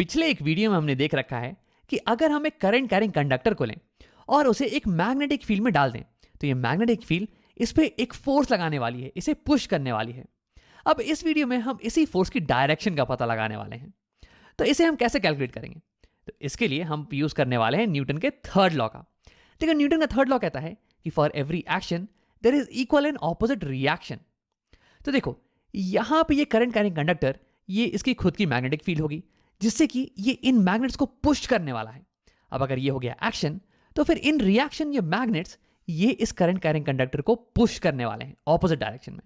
पिछले एक वीडियो में हमने देख रखा है कि अगर हम एक करंट कैरिंग कंडक्टर को लें और उसे एक मैग्नेटिक फील्ड में डाल दें तो ये मैग्नेटिक फील्ड इस पे एक फोर्स लगाने वाली है, इसे पुश करने वाली है। अब इस वीडियो में हम इसी फोर्स की डायरेक्शन का पता लगाने वाले हैं। तो इसे हम कैसे कैलकुलेट करेंगे? तो इसके लिए हम यूज करने वाले हैं न्यूटन के थर्ड लॉ का। देखो, न्यूटन का थर्ड लॉ कहता है कि for every action there is equal and opposite reaction. तो देखो, यहां पे ये करंट कैरिंग कंडक्टर, ये इसकी खुद की मैग्नेटिक फील्ड होगी जिससे कि ये इन मैग्नेट्स को पुश करने वाला है। अब अगर ये हो गया एक्शन, तो फिर इन रिएक्शन ये मैग्नेट्स ये इस करंट कैरिंग कंडक्टर को पुश करने वाले हैं ऑपोजिट डायरेक्शन में।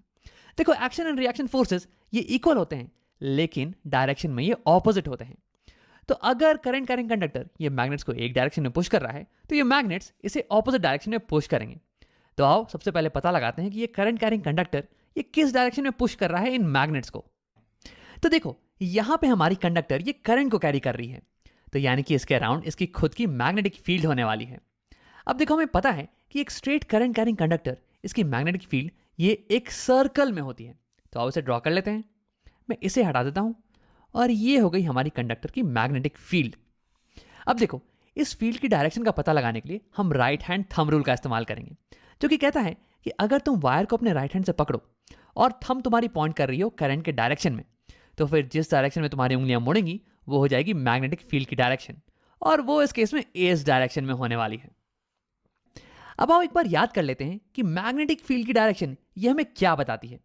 देखो, एक्शन एंड रिएक्शन फोर्सेस ये इक्वल होते हैं लेकिन डायरेक्शन में ये ऑपोजिट होते हैं। तो अगर करंट कैरिंग कंडक्टर ये मैग्नेट्स को एक डायरेक्शन में पुश कर रहा है तो ये मैग्नेट्स इसे ऑपोजिट डायरेक्शन में पुश करेंगे। तो आओ सबसे पहले पता लगाते हैं कि ये करंट कैरिंग कंडक्टर ये किस डायरेक्शन में पुश कर रहा है इन मैग्नेट्स को। तो देखो, यहां पे हमारी कंडक्टर ये करंट को कैरी कर रही है, तो यानी कि इसके अराउंड इसकी खुद की मैग्नेटिक फील्ड होने वाली है। अब देखो, हमें पता है कि एक स्ट्रेट करंट कैरिंग कंडक्टर इसकी मैग्नेटिक फील्ड ये एक सर्कल में होती है। तो आओ इसे ड्रॉ कर लेते हैं। मैं इसे हटा देता हूं और ये हो गई हमारी कंडक्टर की मैग्नेटिक फील्ड। अब देखो, इस फील्ड की डायरेक्शन का पता लगाने के लिए हम राइट हैंड थंब रूल का इस्तेमाल करेंगे, जो कि कहता है कि अगर तुम वायर को अपने राइट हैंड से पकड़ो और थंब तुम्हारी पॉइंट कर रही हो करंट के डायरेक्शन में, तो फिर जिस डायरेक्शन में तुम्हारी उंगलियां मुड़ेंगी वो हो जाएगी मैग्नेटिक फील्ड की डायरेक्शन, और वो इस केस में इस डायरेक्शन में होने वाली है। अब आओ एक बार याद कर लेते हैं कि मैग्नेटिक फील्ड की डायरेक्शन ये हमें क्या बताती है।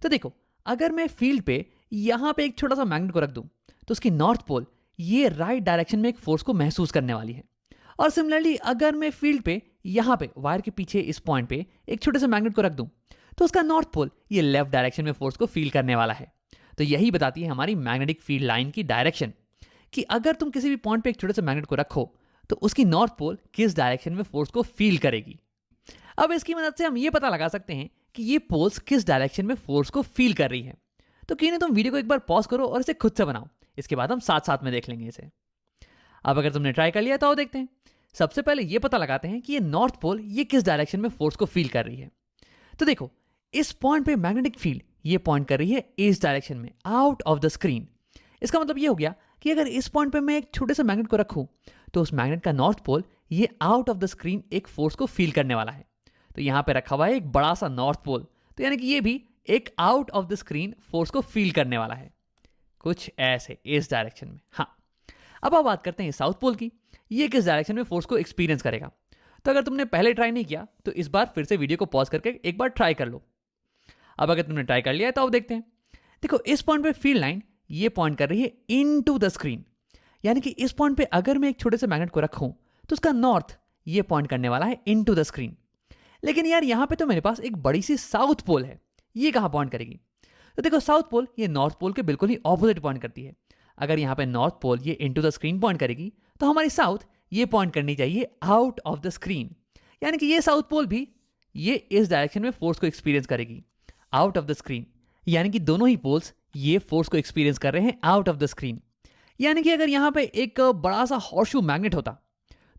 तो देखो, अगर मैं फील्ड पे यहां पे एक छोटा सा मैग्नेट को रख दूं तो उसकी नॉर्थ पोल ये राइट डायरेक्शन में एक फोर्स को महसूस करने वाली है। और सिमिलरली अगर मैं फील्ड पे यहां पे वायर के पीछे इस पॉइंट पे एक छोटे से मैग्नेट को रख दूं तो उसका नॉर्थ पोल ये लेफ्ट डायरेक्शन में फोर्स को फील करने वाला है। तो यही बताती है हमारी मैग्नेटिक फील्ड लाइन की डायरेक्शन, कि अगर तुम किसी भी पॉइंट पे एक छोटे से मैग्नेट को रखो तो उसकी नॉर्थ पोल किस डायरेक्शन में फोर्स को फील करेगी। अब इसकी मदद से हम ये पता लगा सकते हैं कि ये पोल्स किस डायरेक्शन में फोर्स को फील कर रही है। तो क्यों नहीं तुम वीडियो को एक बार पॉज करो और इसे खुद से बनाओ, इसके बाद हम साथ साथ में देख लेंगे इसे। अब अगर तुमने ट्राई कर लिया तो आओ देखते हैं। सबसे पहले ये पता लगाते हैं कि ये नॉर्थ पोल ये किस डायरेक्शन में फोर्स को फील कर रही है। तो देखो, इस पॉइंट पे मैग्नेटिक फील्ड ये पॉइंट कर रही है इस डायरेक्शन में, आउट ऑफ द स्क्रीन। इसका मतलब ये हो गया कि अगर इस पॉइंट पे मैं एक छोटे से मैग्नेट को रखूं तो उस मैग्नेट का नॉर्थ पोल ये आउट ऑफ द स्क्रीन एक फोर्स को फील करने वाला है। तो यहां पे रखा हुआ है एक बड़ा सा नॉर्थ पोल, तो यानी कि ये भी एक out of the screen force को फील करने वाला है, कुछ ऐसे इस डायरेक्शन में। हाँ, अब आप बात करते हैं साउथ पोल की, ये किस डायरेक्शन में फोर्स को एक्सपीरियंस करेगा। तो अगर तुमने पहले ट्राई नहीं किया तो इस बार फिर से वीडियो को पॉज करके एक बार ट्राई कर लो। अब अगर तुमने ट्राई कर लिया है तो अब देखते हैं। देखो, इस पॉइंट पे फील्ड लाइन ये पॉइंट कर रही है इनटू द स्क्रीन, यानी कि इस पॉइंट पे अगर मैं एक छोटे से मैग्नेट को रखूं तो उसका नॉर्थ ये पॉइंट करने वाला है इनटू द स्क्रीन। लेकिन यार, यहां पे तो मेरे पास एक बड़ी सी साउथ पोल है, ये कहां पॉइंट करेगी? तो देखो, साउथ पोल ये नॉर्थ पोल के बिल्कुल ही ऑपोजिट पॉइंट करती है। अगर यहां पे नॉर्थ पोल ये इनटू द स्क्रीन पॉइंट करेगी तो हमारी साउथ ये पॉइंट करनी चाहिए आउट ऑफ द स्क्रीन, यानी कि ये साउथ पोल भी ये इस डायरेक्शन में फोर्स को एक्सपीरियंस करेगी आउट ऑफ द स्क्रीन, यानी कि दोनों ही पोल्स ये फोर्स को एक्सपीरियंस कर रहे हैं आउट ऑफ द स्क्रीन। यानी कि अगर यहां पे एक बड़ा सा हॉर्सशू मैग्नेट होता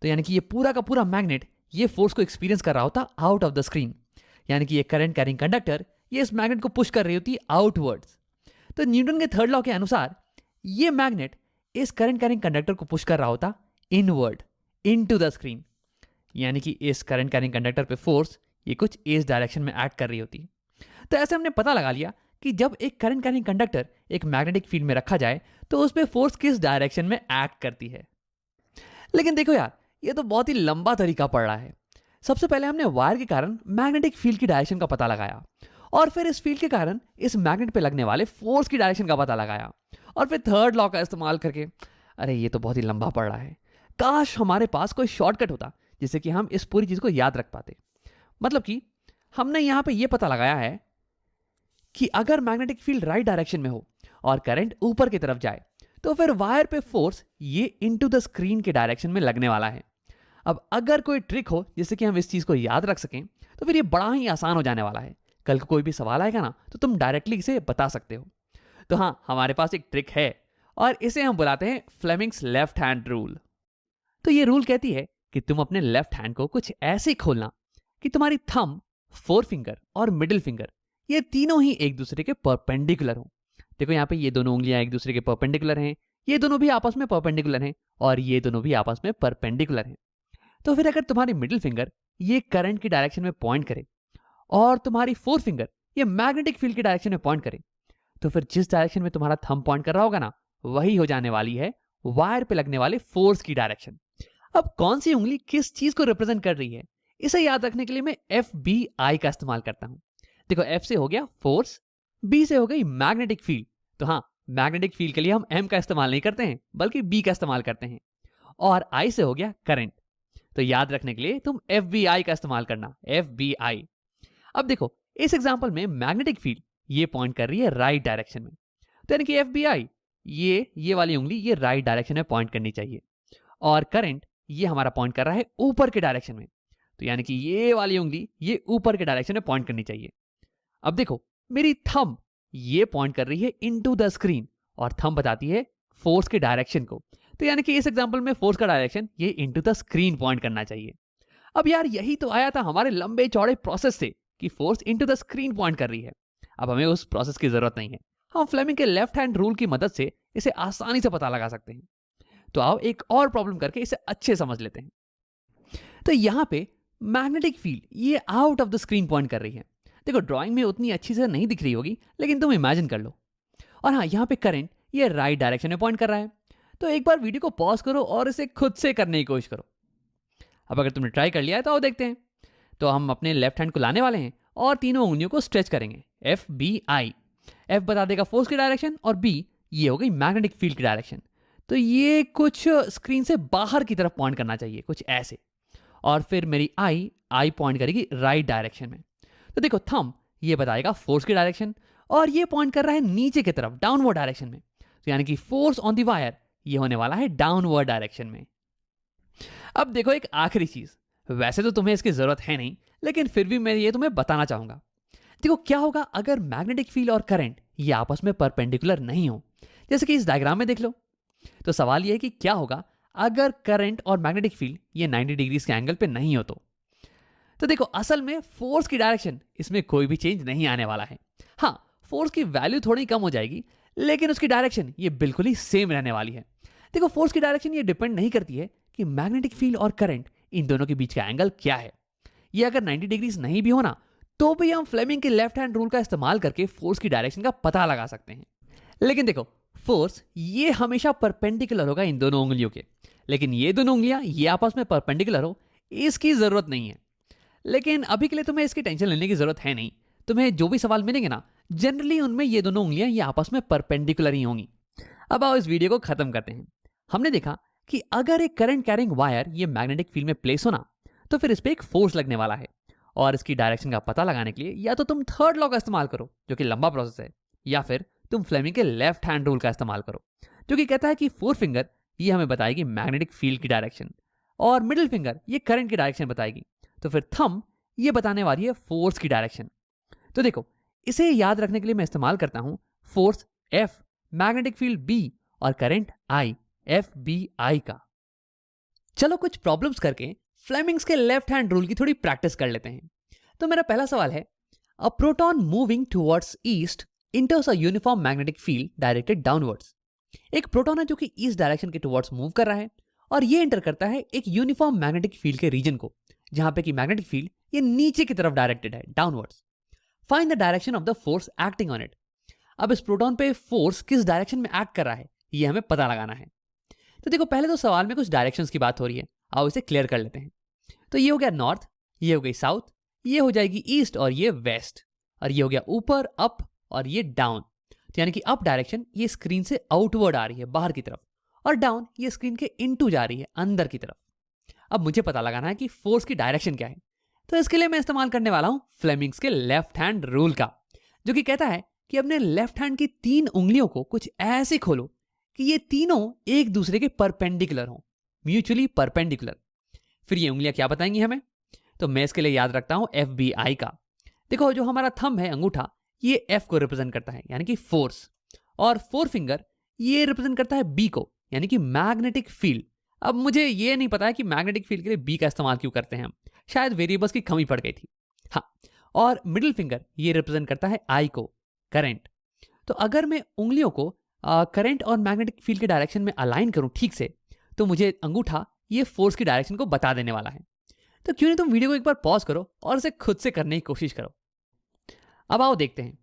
तो यानी कि ये पूरा का पूरा मैग्नेट ये फोर्स को एक्सपीरियंस कर रहा होता आउट ऑफ द स्क्रीन, यानी कि ये करंट कैरिंग कंडक्टर ये इस मैग्नेट को पुश कर रही होती आउटवर्ड्स। तो न्यूटन के थर्ड लॉ के अनुसार ये मैग्नेट इस करंट कैरिंग कंडक्टर को पुश कर रहा होता इनवर्ड इनटू द स्क्रीन, यानी कि इस करंट कैरिंग कंडक्टर पे फोर्स ये कुछ इस डायरेक्शन में एक्ट कर रही होती। तो ऐसे हमने पता लगा लिया कि जब एक करंट कैरिंग कंडक्टर एक मैग्नेटिक फील्ड में रखा जाए तो उस पर फोर्स किस डायरेक्शन में एक्ट करती है। लेकिन देखो यार, ये तो बहुत ही लंबा तरीका पड़ रहा है। सबसे पहले हमने वायर के कारण मैग्नेटिक फील्ड की डायरेक्शन का पता लगाया, और फिर इस फील्ड के कारण इस मैग्नेट पे लगने वाले फोर्स की डायरेक्शन का पता लगाया, और फिर थर्ड लॉ का इस्तेमाल करके। अरे ये तो बहुत ही लंबा पड़ रहा है। काश हमारे पास कोई शॉर्टकट होता जिससे कि हम इस पूरी चीज को याद रख पाते। मतलब कि हमने यहां पे ये पता लगाया है कि अगर मैग्नेटिक फील्ड राइट डायरेक्शन में हो और करंट ऊपर की तरफ जाए तो फिर वायर पे फोर्स ये इनटू द स्क्रीन के डायरेक्शन में लगने वाला है। अब अगर कोई ट्रिक हो जिससे कि हम इस चीज को याद रख सकें तो फिर ये बड़ा ही आसान हो जाने वाला है। कल को कोई भी सवाल आएगा ना तो तुम डायरेक्टली इसे बता सकते हो। तो हाँ, हमारे पास एक ट्रिक है और इसे हम बुलाते हैं फ्लेमिंग्स लेफ्ट हैंड रूल। तो ये रूल कहती है कि तुम अपने लेफ्ट हैंड को कुछ ऐसे खोलना कि तुम्हारी थंब, फोर फिंगर और मिडिल फिंगर ये तीनों ही एक दूसरे के परपेंडिकुलर हो। देखो, यहाँ पे ये दोनों उंगलियां एक दूसरे के परपेंडिकुलर हैं, ये दोनों भी आपस में परपेंडिकुलर हैं और ये दोनों भी आपस में परपेंडिकुलर हैं। तो फिर अगर तुम्हारी मिडिल फिंगर ये करंट की डायरेक्शन में पॉइंट करे और तुम्हारी फोर्थ फिंगर ये मैग्नेटिक फील्ड की डायरेक्शन में पॉइंट करे, तो फिर जिस डायरेक्शन में तुम्हारा थंब पॉइंट कर रहा होगा ना, वही हो जाने वाली है वायर पे लगने वाले फोर्स की डायरेक्शन। अब कौन सी उंगली किस चीज को रिप्रेजेंट कर रही है, इसे याद रखने के लिए मैं एफ बी आई का इस्तेमाल करता हूं। देखो, एफ से हो गया फोर्स, बी से हो गई मैग्नेटिक फील्ड। तो हाँ, मैग्नेटिक फील्ड के लिए हम एम का इस्तेमाल नहीं करते हैं बल्कि बी का इस्तेमाल करते हैं। और आई से हो गया करंट। तो याद रखने के लिए तुम एफ बी आई का इस्तेमाल करना, एफ बी आई। अब देखो, इस एग्जांपल में मैग्नेटिक फील्ड ये पॉइंट कर रही है राइट डायरेक्शन में, तो यानी कि एफ बी आई ये वाली उंगली ये राइट डायरेक्शन में पॉइंट करनी चाहिए। और करंट ये हमारा पॉइंट कर रहा है ऊपर के डायरेक्शन में, तो यानी कि ये वाली उंगली ये ऊपर के डायरेक्शन में पॉइंट करनी चाहिए। अब देखो, मेरी थंब ये पॉइंट कर रही है इनटू द स्क्रीन और थंब बताती है फोर्स के डायरेक्शन को, तो यानी कि इस एग्जांपल में फोर्स का डायरेक्शन ये इनटू द स्क्रीन पॉइंट करना चाहिए। अब यार, यही तो आया था हमारे लंबे चौड़े प्रोसेस से कि force into the screen point कर रही है। अब हमें उस प्रोसेस की जरूरत नहीं है, हम फ्लेमिंग के लेफ्ट हैंड रूल की मदद से इसे आसानी से पता लगा सकते हैं। तो आओ एक और प्रॉब्लम करके इसे अच्छे समझ लेते हैं। तो यहां पे मैग्नेटिक फील्ड ये out of the screen point कर रही है। देखो, ड्राइंग में उतनी अच्छी से नहीं दिख रही होगी, लेकिन तुम इमेजिन कर लो। और हाँ, यहाँ पे करंट ये राइट डायरेक्शन में पॉइंट कर रहा है। तो एक बार वीडियो को पॉज करो और इसे खुद से करने की कोशिश करो। अब अगर तुमने ट्राई कर लिया है तो आओ देखते हैं। तो हम अपने लेफ्ट हैंड को लाने वाले हैं और तीनों उंगलियों को स्ट्रेच करेंगे, एफ बी आई। एफ बता देगा फोर्स की डायरेक्शन और बी ये हो गई मैग्नेटिक फील्ड की डायरेक्शन। तो ये कुछ स्क्रीन से बाहर की तरफ पॉइंट करना चाहिए, कुछ ऐसे। और फिर मेरी आई पॉइंट करेगी राइट डायरेक्शन में। तो देखो, थंब ये बताएगा फोर्स की डायरेक्शन और ये पॉइंट कर रहा है नीचे की तरफ, डाउनवर्ड डायरेक्शन में। तो यानी कि फोर्स ऑन द वायर ये होने वाला है डाउनवर्ड डायरेक्शन में। अब देखो, एक आखिरी चीज, वैसे तो तुम्हें इसकी जरूरत है नहीं, लेकिन फिर भी मैं ये तुम्हें बताना चाहूंगा। देखो, क्या होगा अगर मैग्नेटिक फील्ड और करंट ये आपस में परपेंडिकुलर नहीं हो, जैसे कि इस डायग्राम में देख लो। तो सवाल ये है कि क्या होगा अगर करंट और मैग्नेटिक फील्ड ये 90 डिग्रीज के एंगल पे नहीं हो तो देखो, असल में फोर्स की डायरेक्शन इसमें कोई भी चेंज नहीं आने वाला है। हाँ, फोर्स की वैल्यू थोड़ी कम हो जाएगी, लेकिन उसकी डायरेक्शन ये बिल्कुल ही सेम रहने वाली है। देखो, फोर्स की डायरेक्शन ये डिपेंड नहीं करती है कि मैग्नेटिक फील्ड और करंट इन दोनों के बीच का एंगल क्या है। ये अगर 90 डिग्रीज नहीं भी होना, तो भी हम फ्लेमिंग के लेफ्ट हैंड रूल का इस्तेमाल करके फोर्स की डायरेक्शन का पता लगा सकते हैं। लेकिन देखो, फोर्स ये हमेशा परपेंडिकुलर होगा इन दोनों उंगलियों के, लेकिन ये दोनों उंगलियां ये आपस में परपेंडिकुलर हो, इसकी जरूरत नहीं है। लेकिन अभी के लिए तुम्हें इसकी टेंशन लेने की जरूरत है नहीं। तुम्हें जो भी सवाल मिलेंगे ना, जनरली उनमें ये दोनों उंगलियां ये आपस में परपेंडिकुलर ही होंगी। अब आओ इस वीडियो को खत्म करते हैं। हमने देखा कि अगर एक करंट कैरिंग वायर ये मैग्नेटिक फील्ड में प्लेस होना, तो फिर इस पर एक फोर्स लगने वाला है। और इसकी डायरेक्शन का पता लगाने के लिए या तो तुम थर्ड लॉ का इस्तेमाल करो, जो कि लंबा प्रोसेस है, या फिर तुम फ्लेमिंग के लेफ्ट हैंड रूल का इस्तेमाल करो, जो कि कहता है कि फोर फिंगर ये हमें बताएगी मैग्नेटिक फील्ड की डायरेक्शन और मिडिल फिंगर ये करंट की डायरेक्शन बताएगी। तो फिर थंब ये बताने वाली है फोर्स की डायरेक्शन। तो देखो, इसे याद रखने के लिए मैं इस्तेमाल करता हूं force F, magnetic field B और current I, F B I का। चलो कुछ प्रॉब्लम्स करके फ्लेमिंग्स के लेफ्ट हैंड रूल की थोड़ी प्रैक्टिस कर लेते हैं। तो मेरा पहला सवाल है, a proton moving towards east इंटर्स a uniform magnetic field directed downwards. एक प्रोटॉन है जो कि ईस्ट डायरेक्शन के टुवर्ड्स मूव कर रहा है और ये एंटर करता है एक यूनिफॉर्म मैग्नेटिक फील्ड के रीजन को, जहां पे कि मैग्नेटिक फील्ड ये नीचे की तरफ डायरेक्टेड है, downwards. Find the direction of the force acting on it. अब इस प्रोटॉन पे फोर्स किस डायरेक्शन में एक्ट कर रहा है ये हमें पता लगाना है। तो देखो, पहले तो सवाल में कुछ डायरेक्शंस की बात हो रही है, आओ इसे क्लियर कर लेते हैं। तो ये हो गया नॉर्थ, ये हो गई साउथ, ये हो जाएगी ईस्ट और ये वेस्ट, और ये हो गया ऊपर अप और ये डाउन। तो यानी कि अप डायरेक्शन ये स्क्रीन से आउटवर्ड आ रही है बाहर की तरफ, और डाउन ये स्क्रीन के इनटू जा रही है अंदर की तरफ। अब मुझे पता लगाना है कि फोर्स की डायरेक्शन क्या है। तो इसके लिए मैं इस्तेमाल करने वाला हूं फ्लेमिंग्स के लेफ्ट हैंड रूल का, जो कि कहता है कि अपने लेफ्ट हैंड की तीन उंगलियों को कुछ ऐसे खोलो कि ये तीनों एक दूसरे के परपेंडिकुलर हों, म्यूचुअली परपेंडिकुलर। फिर ये उंगलियां क्या बताएंगी हमें? तो मैं इसके लिए याद रखता हूं एफ बी आई का। देखो, जो हमारा थंब है, अंगूठा, ये एफ को रिप्रेजेंट करता है यानी कि फोर्स, और फोर फिंगर ये रिप्रेजेंट करता है बी को यानी कि मैग्नेटिक फील्ड। अब मुझे ये नहीं पता है कि मैग्नेटिक फील्ड के लिए बी का इस्तेमाल क्यों करते हैं हम, शायद वेरिएबल्स की कमी पड़ गई थी। हाँ, और मिडिल फिंगर ये रिप्रेजेंट करता है आई को, करंट। तो अगर मैं उंगलियों को करंट और मैग्नेटिक फील्ड के डायरेक्शन में अलाइन करूं ठीक से, तो मुझे अंगूठा ये फोर्स की डायरेक्शन को बता देने वाला है। तो क्यों नहीं तुम वीडियो को एक बार पॉज करो और इसे खुद से करने की कोशिश करो। अब आओ देखते हैं।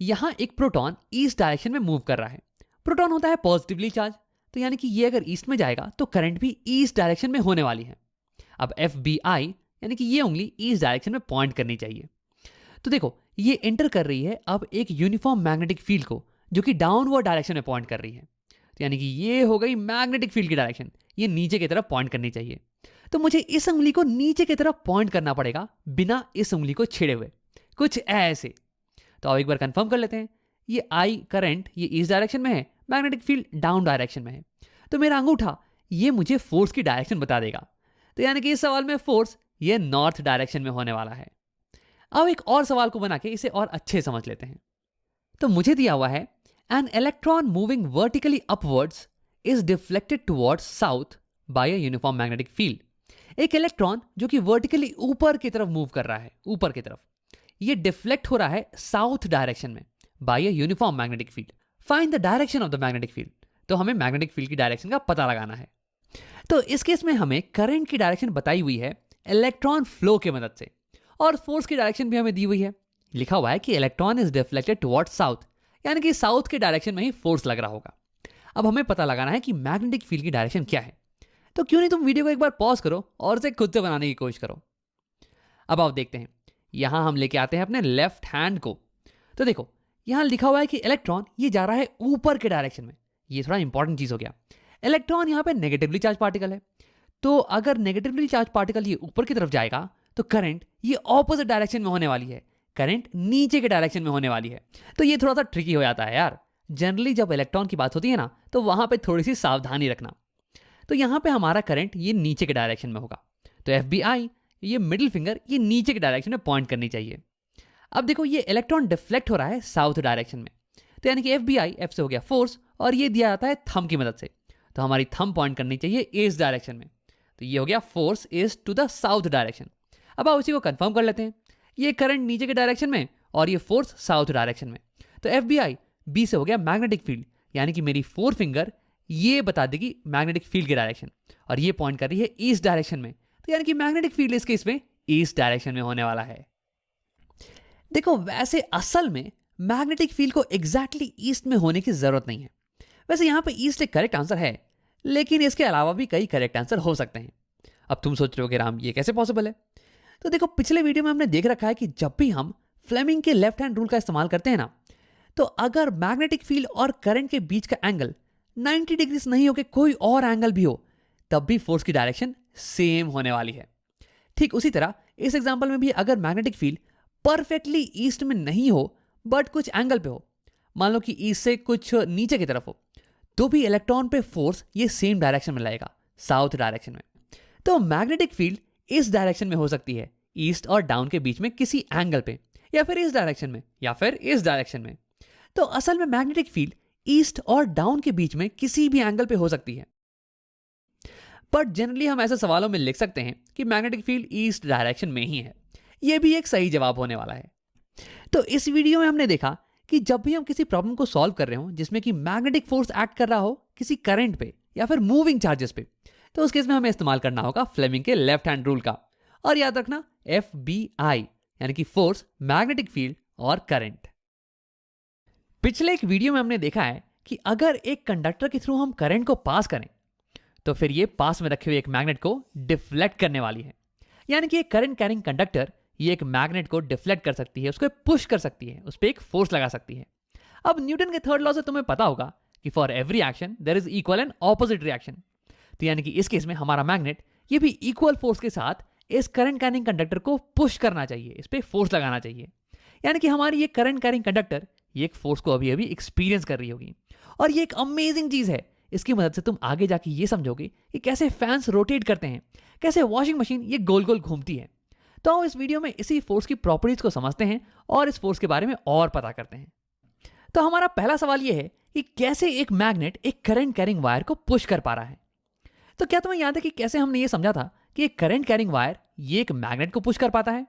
यहाँ एक प्रोटॉन ईस्ट डायरेक्शन में मूव कर रहा है। प्रोटॉन होता है पॉजिटिवली चार्ज, तो यानी कि ये अगर ईस्ट में जाएगा तो करंट भी ईस्ट डायरेक्शन में होने वाली है। अब FBI यानी कि ये उंगली ईस्ट डायरेक्शन में पॉइंट करनी चाहिए। तो देखो ये एंटर कर रही है अब एक यूनिफॉर्म मैग्नेटिक फील्ड को, जो कि डाउनवर्ड डायरेक्शन में पॉइंट कर रही है। तो यानी कि ये हो गई मैग्नेटिक फील्ड की डायरेक्शन, ये नीचे की तरफ पॉइंट करनी चाहिए। तो मुझे इस उंगली को नीचे की तरफ पॉइंट करना पड़ेगा बिना इस उंगली को छेड़े हुए, कुछ ऐसे। तो अब एक बार कंफर्म कर लेते हैं। ये आई करंट ये ईस्ट डायरेक्शन में है, मैग्नेटिक फील्ड डाउन डायरेक्शन में है। तो मेरा अंगूठा ये मुझे फोर्स की डायरेक्शन बता देगा। तो यानी कि इस सवाल में फोर्स ये नॉर्थ डायरेक्शन में होने वाला है। अब एक और सवाल को बना के इसे और अच्छे समझ लेते हैं। तो मुझे दिया हुआ है an electron moving vertically upwards is deflected towards south by a uniform magnetic field. एक इलेक्ट्रॉन जो कि वर्टिकली ऊपर की तरफ मूव कर रहा है, ऊपर की तरफ, ये डिफ्लेक्ट हो रहा है साउथ डायरेक्शन में by a uniform magnetic field. Find the direction of the magnetic field. तो हमें मैग्नेटिक फील्ड की डायरेक्शन का पता लगाना है। तो इस केस में हमें करंट की डायरेक्शन बताई हुई है इलेक्ट्रॉन फ्लो की मदद से, और फोर्स की डायरेक्शन भी हमें दी हुई है। लिखा हुआ है कि electron is deflected towards south, यानी कि साउथ के डायरेक्शन में ही फोर्स लग रहा होगा। अब हमें पता लगाना है कि मैग्नेटिक फील्ड की डायरेक्शन क्या है। तो क्यों नहीं तुम वीडियो को एक बार पॉज करो और इसे खुद से बनाने की कोशिश करो। अब आप देखते हैं, यहां हम लेके आते हैं अपने लेफ्ट हैंड को। तो देखो यहां लिखा हुआ है कि इलेक्ट्रॉन ये जा रहा है ऊपर के डायरेक्शन में। ये थोड़ा इंपॉर्टेंट चीज हो गया। इलेक्ट्रॉन यहां पे नेगेटिवली चार्ज पार्टिकल है, तो अगर नेगेटिवली चार्ज पार्टिकल ये ऊपर की तरफ जाएगा तो करंट ये ऑपोजिट डायरेक्शन में होने वाली है, करंट नीचे के डायरेक्शन में होने वाली है। तो ये थोड़ा सा ट्रिकी हो जाता है यार। जनरली जब इलेक्ट्रॉन की बात होती है ना, तो वहां पे थोड़ी सी सावधानी रखना। तो यहां पे हमारा करंट ये नीचे के डायरेक्शन में होगा, तो FBI ये मिडिल फिंगर ये नीचे के डायरेक्शन में पॉइंट करनी चाहिए। अब देखो ये इलेक्ट्रॉन डिफ्लेक्ट हो रहा है साउथ डायरेक्शन में, तो यानी कि FBI F से हो गया फोर्स, और ये दिया जाता है थंब की मदद से। तो हमारी थंब पॉइंट करनी चाहिए ईस्ट डायरेक्शन में। तो ये हो गया force is to the south direction. अब आप उसी को कंफर्म कर लेते हैं। ये करंट नीचे के डायरेक्शन में और ये फोर्स साउथ डायरेक्शन में। तो FBI B से हो गया मैग्नेटिक फील्ड, यानी कि मेरी फोर फिंगर ये बता देगी मैग्नेटिक फील्ड की डायरेक्शन, और ये पॉइंट कर रही है ईस्ट डायरेक्शन में। तो यानी कि मैग्नेटिक फील्ड इस केस में ईस्ट डायरेक्शन में होने वाला है। देखो वैसे असल में मैग्नेटिक फील्ड को एग्जैक्टली ईस्ट में होने की जरूरत नहीं है। वैसे यहां पे ईस्ट एक करेक्ट आंसर है, लेकिन इसके अलावा भी कई करेक्ट आंसर हो सकते हैं। अब तुम सोच रहे हो कि राम ये कैसे पॉसिबल है। तो देखो पिछले वीडियो में हमने देख रखा है कि जब भी हम फ्लेमिंग के लेफ्ट हैंड रूल का इस्तेमाल करते हैं ना, तो अगर मैग्नेटिक फील्ड और करंट के बीच का एंगल 90 डिग्रीज नहीं हो के कोई और एंगल भी हो, तब भी फोर्स की डायरेक्शन सेम होने वाली है। ठीक उसी तरह इस एग्जांपल में भी अगर मैग्नेटिक फील्ड परफेक्टली ईस्ट में नहीं हो बट कुछ एंगल पे हो, मान लो कि ईस्ट से कुछ नीचे की तरफ हो, तो भी इलेक्ट्रॉन पे फोर्स ये सेम डायरेक्शन में लाएगा, साउथ डायरेक्शन में। तो मैग्नेटिक फील्ड इस डायरेक्शन में हो सकती है, ईस्ट और डाउन के बीच में किसी एंगल पे, या फिर इस डायरेक्शन में, या फिर इस डायरेक्शन में। तो असल में मैग्नेटिक फील्ड ईस्ट और डाउन के बीच में किसी भी एंगल पे हो सकती है। बट जनरली हम ऐसे सवालों में लिख सकते हैं कि मैग्नेटिक फील्ड ईस्ट डायरेक्शन में ही है। यह भी एक सही जवाब होने वाला है। तो इस वीडियो में हमने देखा कि जब भी हम किसी प्रॉब्लम को सॉल्व कर रहे हो जिसमें कि मैग्नेटिक फोर्स एक्ट कर रहा हो किसी करंट पे या फिर मूविंग चार्जेस पे, तो उस केस में हमें इस्तेमाल करना होगा फ्लेमिंग के लेफ्ट हैंड रूल का। और याद रखना FBI यानी कि फोर्स, मैग्नेटिक फील्ड और करंट। पिछले एक वीडियो में हमने देखा है कि अगर एक कंडक्टर के थ्रू हम करंट को पास करें तो फिर ये पास में रखे हुए एक मैग्नेट को डिफ्लेक्ट करने वाली है। यानी कि एक करंट कैरिंग कंडक्टर ये एक मैग्नेट को डिफ्लेक्ट कर सकती है, उसको पुश कर सकती है, उस पर एक फोर्स लगा सकती है। अब न्यूटन के थर्ड लॉ से तुम्हें पता होगा कि for every action there is equal and opposite reaction. तो यानी कि इस केस में हमारा मैग्नेट ये भी इक्वल फोर्स के साथ इस करंट कैरिंग कंडक्टर को पुश करना चाहिए, इस पर फोर्स लगाना चाहिए। यानी कि हमारी ये करंट कैरिंग कंडक्टर ये एक फोर्स को अभी अभी एक्सपीरियंस कर रही होगी। और ये एक अमेजिंग चीज है। इसकी मदद से तुम आगे जाके ये समझोगे कि कैसे फैंस रोटेट करते हैं, कैसे वॉशिंग मशीन ये गोल गोल घूमती है। तो इस वीडियो में इसी फोर्स की प्रॉपर्टीज को समझते हैं और इस फोर्स के बारे में और पता करते हैं। तो हमारा पहला सवाल यह है कि कैसे एक मैग्नेट एक करंट कैरिंग वायर को पुश कर पा रहा है। तो क्या तुम्हें याद है कि कैसे हमने ये समझा था कि एक करंट कैरिंग वायर ये एक मैग्नेट को पुश कर पाता है?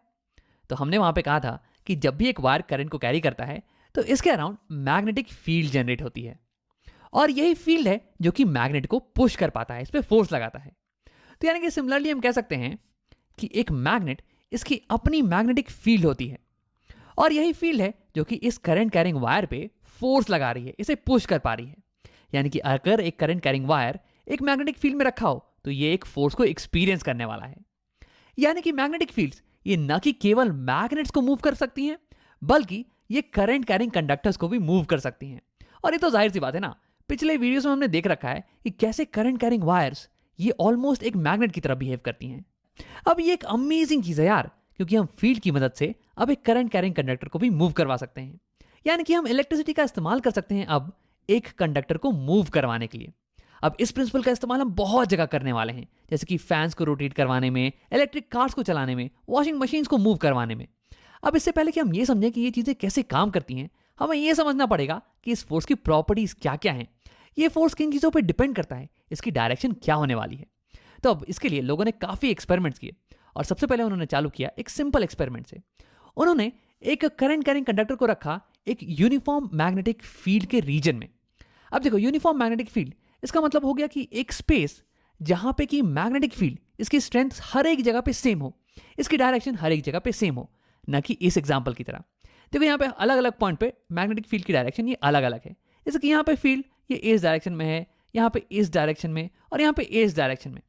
तो हमने वहां पे कहा था कि जब भी एक वायर करंट को कैरी करता है तो इसके अराउंड मैग्नेटिक फील्ड जनरेट होती है। और यही फील्ड है जो कि मैग्नेट को पुश कर पाता है, इस पर फोर्स लगाता है। तो यानी कि सिमिलरली हम कह सकते हैं कि एक मैग्नेट, इसकी अपनी मैग्नेटिक फील्ड होती है और यही फील्ड है जो कि इस करंट कैरिंग वायर पे फोर्स लगा रही है, इसे पुश कर पा रही है। यानी कि अगर एक करंट कैरिंग वायर एक मैग्नेटिक फील्ड में रखा हो तो ये एक फोर्स को एक्सपीरियंस करने वाला है। यानी कि मैग्नेटिक फील्ड्स ये न कि केवल मैग्नेट्स को मूव कर सकती हैं, बल्कि ये करंट कैरिंग कंडक्टर्स को भी मूव कर सकती हैं। और ये तो जाहिर सी बात है ना, पिछले वीडियोस में हमने देख रखा है कि कैसे करंट कैरिंग वायर्स ये ऑलमोस्ट एक मैग्नेट की तरह बिहेव करती हैं। अब ये एक अमेजिंग चीज है यार, क्योंकि हम फील्ड की मदद से अब एक करंट कैरिंग कंडक्टर को भी मूव करवा सकते हैं। यानी कि हम इलेक्ट्रिसिटी का इस्तेमाल कर सकते हैं अब एक कंडक्टर को मूव करवाने के लिए। अब इस प्रिंसिपल का इस्तेमाल हम बहुत जगह करने वाले हैं, जैसे कि फैंस को रोटेट करवाने में, इलेक्ट्रिक कार्स को चलाने में, वॉशिंग मशीन्स को मूव करवाने में। अब इससे पहले कि हम ये समझें कि ये चीज़ें कैसे काम करती हैं, हमें ये समझना पड़ेगा कि इस फोर्स की प्रॉपर्टीज क्या क्या हैं। ये फोर्स किन चीज़ों पर डिपेंड करता है, इसकी डायरेक्शन क्या होने वाली है। तो अब इसके लिए लोगों ने काफ़ी एक्सपेरिमेंट्स किए और सबसे पहले उन्होंने चालू किया एक सिंपल एक्सपेरिमेंट से। उन्होंने एक करंट कैरिंग कंडक्टर को रखा एक यूनिफॉर्म मैग्नेटिक फील्ड के रीजन में। अब देखो, यूनिफॉर्म मैग्नेटिक फील्ड इसका मतलब हो गया कि एक स्पेस जहां पे कि मैग्नेटिक फील्ड इसकी स्ट्रेंथ हर एक जगह पे सेम हो, इसकी डायरेक्शन हर एक जगह पे सेम हो, न कि इस एग्जांपल की तरह। देखो यहाँ पे अलग अलग पॉइंट पे मैग्नेटिक फील्ड की डायरेक्शन ये अलग अलग है। जैसे कि यहाँ पे फील्ड ये इस डायरेक्शन में है, यहाँ पे इस डायरेक्शन में और यहाँ पे इस डायरेक्शन में।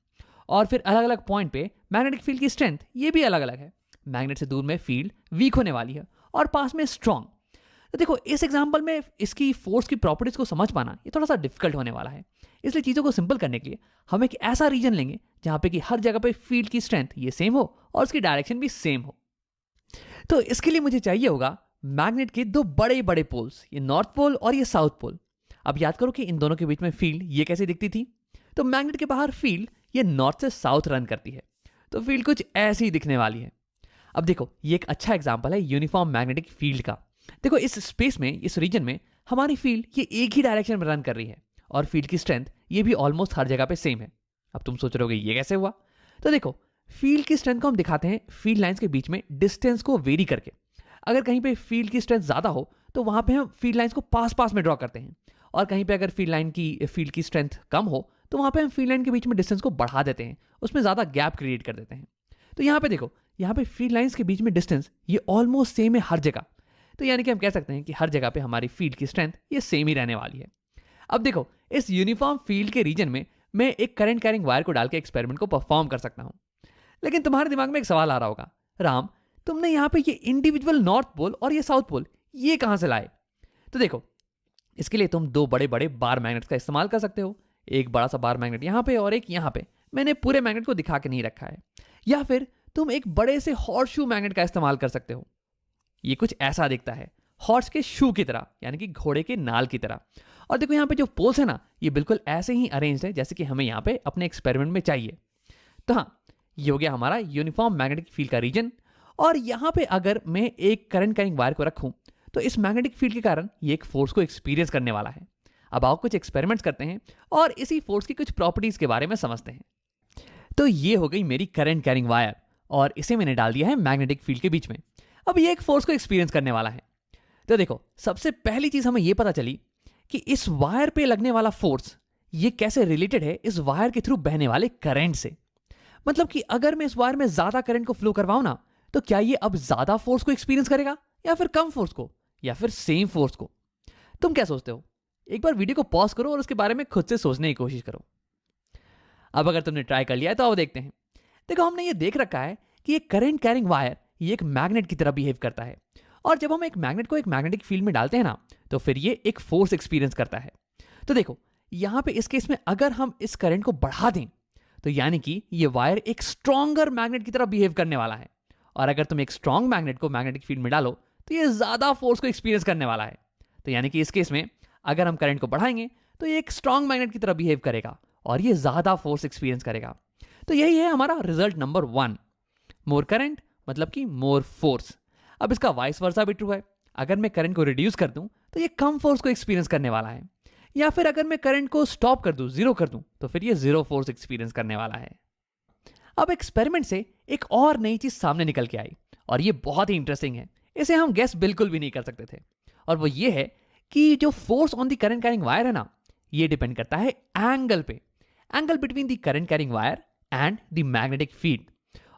और फिर अलग अलग पॉइंट पे मैग्नेटिक फील्ड की स्ट्रेंथ ये भी अलग अलग है। मैग्नेट से दूर में फील्ड वीक होने वाली है और पास में स्ट्रॉन्ग। तो देखो, इस एग्जांपल में इसकी फोर्स की प्रॉपर्टीज को समझ पाना ये थोड़ा सा डिफिकल्ट होने वाला है। इसलिए चीज़ों को सिंपल करने के लिए हम एक ऐसा रीजन लेंगे जहां पे कि हर जगह पे फील्ड की स्ट्रेंथ ये सेम हो और उसकी डायरेक्शन भी सेम हो। तो इसके लिए मुझे चाहिए होगा मैग्नेट के दो बड़े बड़े पोल्स, ये नॉर्थ पोल और ये साउथ पोल। अब याद करो कि इन दोनों के बीच में फील्ड ये कैसे दिखती थी। तो मैग्नेट के बाहर फील्ड ये नॉर्थ से साउथ रन करती है, तो फील्ड कुछ ऐसी ही दिखने वाली है। अब देखो, ये एक अच्छा एग्जांपल है यूनिफॉर्म मैग्नेटिक फील्ड का। देखो, इस स्पेस में, इस रीजन में हमारी फील्ड ये एक ही डायरेक्शन में रन कर रही है और फील्ड की स्ट्रेंथ ये भी ऑलमोस्ट हर जगह पे सेम है। अब तुम सोच रहे होगे ये कैसे हुआ। तो देखो, फील्ड की स्ट्रेंथ को हम दिखाते हैं फील्ड लाइंस के बीच में डिस्टेंस को वेरी करके। अगर कहीं पे फील्ड की स्ट्रेंथ ज़्यादा हो तो वहाँ पे हम फील्ड लाइंस को पास पास में ड्रॉ करते हैं, और कहीं पे अगर फील्ड की स्ट्रेंथ कम हो तो वहाँ पे हम फील्ड लाइन के बीच में डिस्टेंस को बढ़ा देते हैं, उसमें ज़्यादा गैप क्रिएट कर देते हैं। तो यहाँ पे देखो, यहाँ पे फील्ड लाइंस के बीच में डिस्टेंस ये ऑलमोस्ट सेम है हर जगह। तो यानी कि हम कह सकते हैं कि हर जगह पे हमारी फील्ड की स्ट्रेंथ ये सेम ही रहने वाली है। अब देखो, इस यूनिफॉर्म फील्ड के रीजन में मैं एक करंट कैरिंग वायर को डाल के एक्सपेरिमेंट को परफॉर्म कर सकता हूँ। लेकिन तुम्हारे दिमाग में एक सवाल आ रहा होगा, राम तुमने यहाँ पे ये इंडिविजुअल नॉर्थ पोल और ये साउथ पोल ये कहाँ से लाए। तो देखो, इसके लिए तुम दो बड़े बड़े बार मैग्नेट्स का इस्तेमाल कर सकते हो। एक बड़ा सा बार मैग्नेट यहाँ पे और एक यहाँ पे। मैंने पूरे मैग्नेट को दिखा के नहीं रखा है। या फिर तुम एक बड़े से हॉर्स शू मैग्नेट का इस्तेमाल कर सकते हो। ये कुछ ऐसा दिखता है, हॉर्स के शू की तरह, यानी कि घोड़े के नाल की तरह। और देखो, यहाँ पे जो पोल्स है ना, ये बिल्कुल ऐसे ही अरेंज्ड है जैसे कि हमें यहाँ पे अपने एक्सपेरिमेंट में चाहिए। तो हाँ, ये हो गया हमारा यूनिफॉर्म मैग्नेटिक फील्ड का रीजन। और यहाँ पे अगर मैं एक करंट कैरिंग वायर को रखूँ तो इस मैग्नेटिक फील्ड के कारण ये एक फोर्स को एक्सपीरियंस करने वाला है। अब आओ कुछ एक्सपेरिमेंट्स करते हैं और इसी फोर्स की कुछ प्रॉपर्टीज के बारे में समझते हैं। तो ये हो गई मेरी करंट कैरिंग वायर और इसे मैंने डाल दिया है मैग्नेटिक फील्ड के बीच में। अब ये एक फोर्स को एक्सपीरियंस करने वाला है। तो देखो, सबसे पहली चीज हमें यह पता चली कि इस वायर पे लगने वाला फोर्स ये कैसे रिलेटेड है इस वायर के थ्रू बहने वाले करंट से। मतलब कि अगर मैं इस वायर में ज्यादा करंट को फ्लो करवाऊं ना, तो क्या ये अब ज्यादा फोर्स को एक्सपीरियंस करेगा या फिर कम फोर्स को या फिर सेम फोर्स को। तुम क्या सोचते हो? एक बार वीडियो को पॉज करो और उसके बारे में खुद से सोचने की कोशिश करो। अब अगर तुमने ट्राई कर लिया है तो आओ देखते हैं। देखो, हमने ये देख रखा है कि ये करंट कैरिंग वायर ये एक मैग्नेट की तरह बिहेव करता है, और जब हम एक मैग्नेट को एक मैग्नेटिक फील्ड में डालते हैं ना, तो फिर ये एक फोर्स एक्सपीरियंस करता है। तो देखो, यहां पे इस केस में अगर हम इस करंट को बढ़ा दें तो यानी कि ये वायर एक स्ट्रॉन्गर मैग्नेट की तरह बिहेव करने वाला है, और अगर तुम एक स्ट्रॉन्ग मैग्नेट को मैग्नेटिक फील्ड में डालो तो ये ज्यादा फोर्स को एक्सपीरियंस करने वाला है। तो यानी कि इस केस में अगर हम करंट को बढ़ाएंगे तो ये एक स्ट्रॉन्ग मैग्नेट की तरह बिहेव करेगा और ये ज्यादा फोर्स एक्सपीरियंस करेगा। तो यही है हमारा रिजल्ट नंबर 1। मोर करंट मतलब कि मोर फोर्स। अब इसका वाइस वर्सा भी ट्रू है। अगर मैं करंट को रिड्यूस कर दूं तो ये कम फोर्स को एक्सपीरियंस करने वाला है, या फिर अगर मैं करंट को स्टॉप कर दूं, जीरो कर दूं, तो फिर ये जीरो फोर्स एक्सपीरियंस करने वाला है। अब एक्सपेरिमेंट से एक और नई चीज सामने निकल के आई और ये बहुत ही इंटरेस्टिंग है। इसे हम गेस बिल्कुल भी नहीं कर सकते थे, और वो ये है कि जो force on the current carrying wire है ना, ये डिपेंड करता है एंगल पे, angle between the current carrying wire and the magnetic field.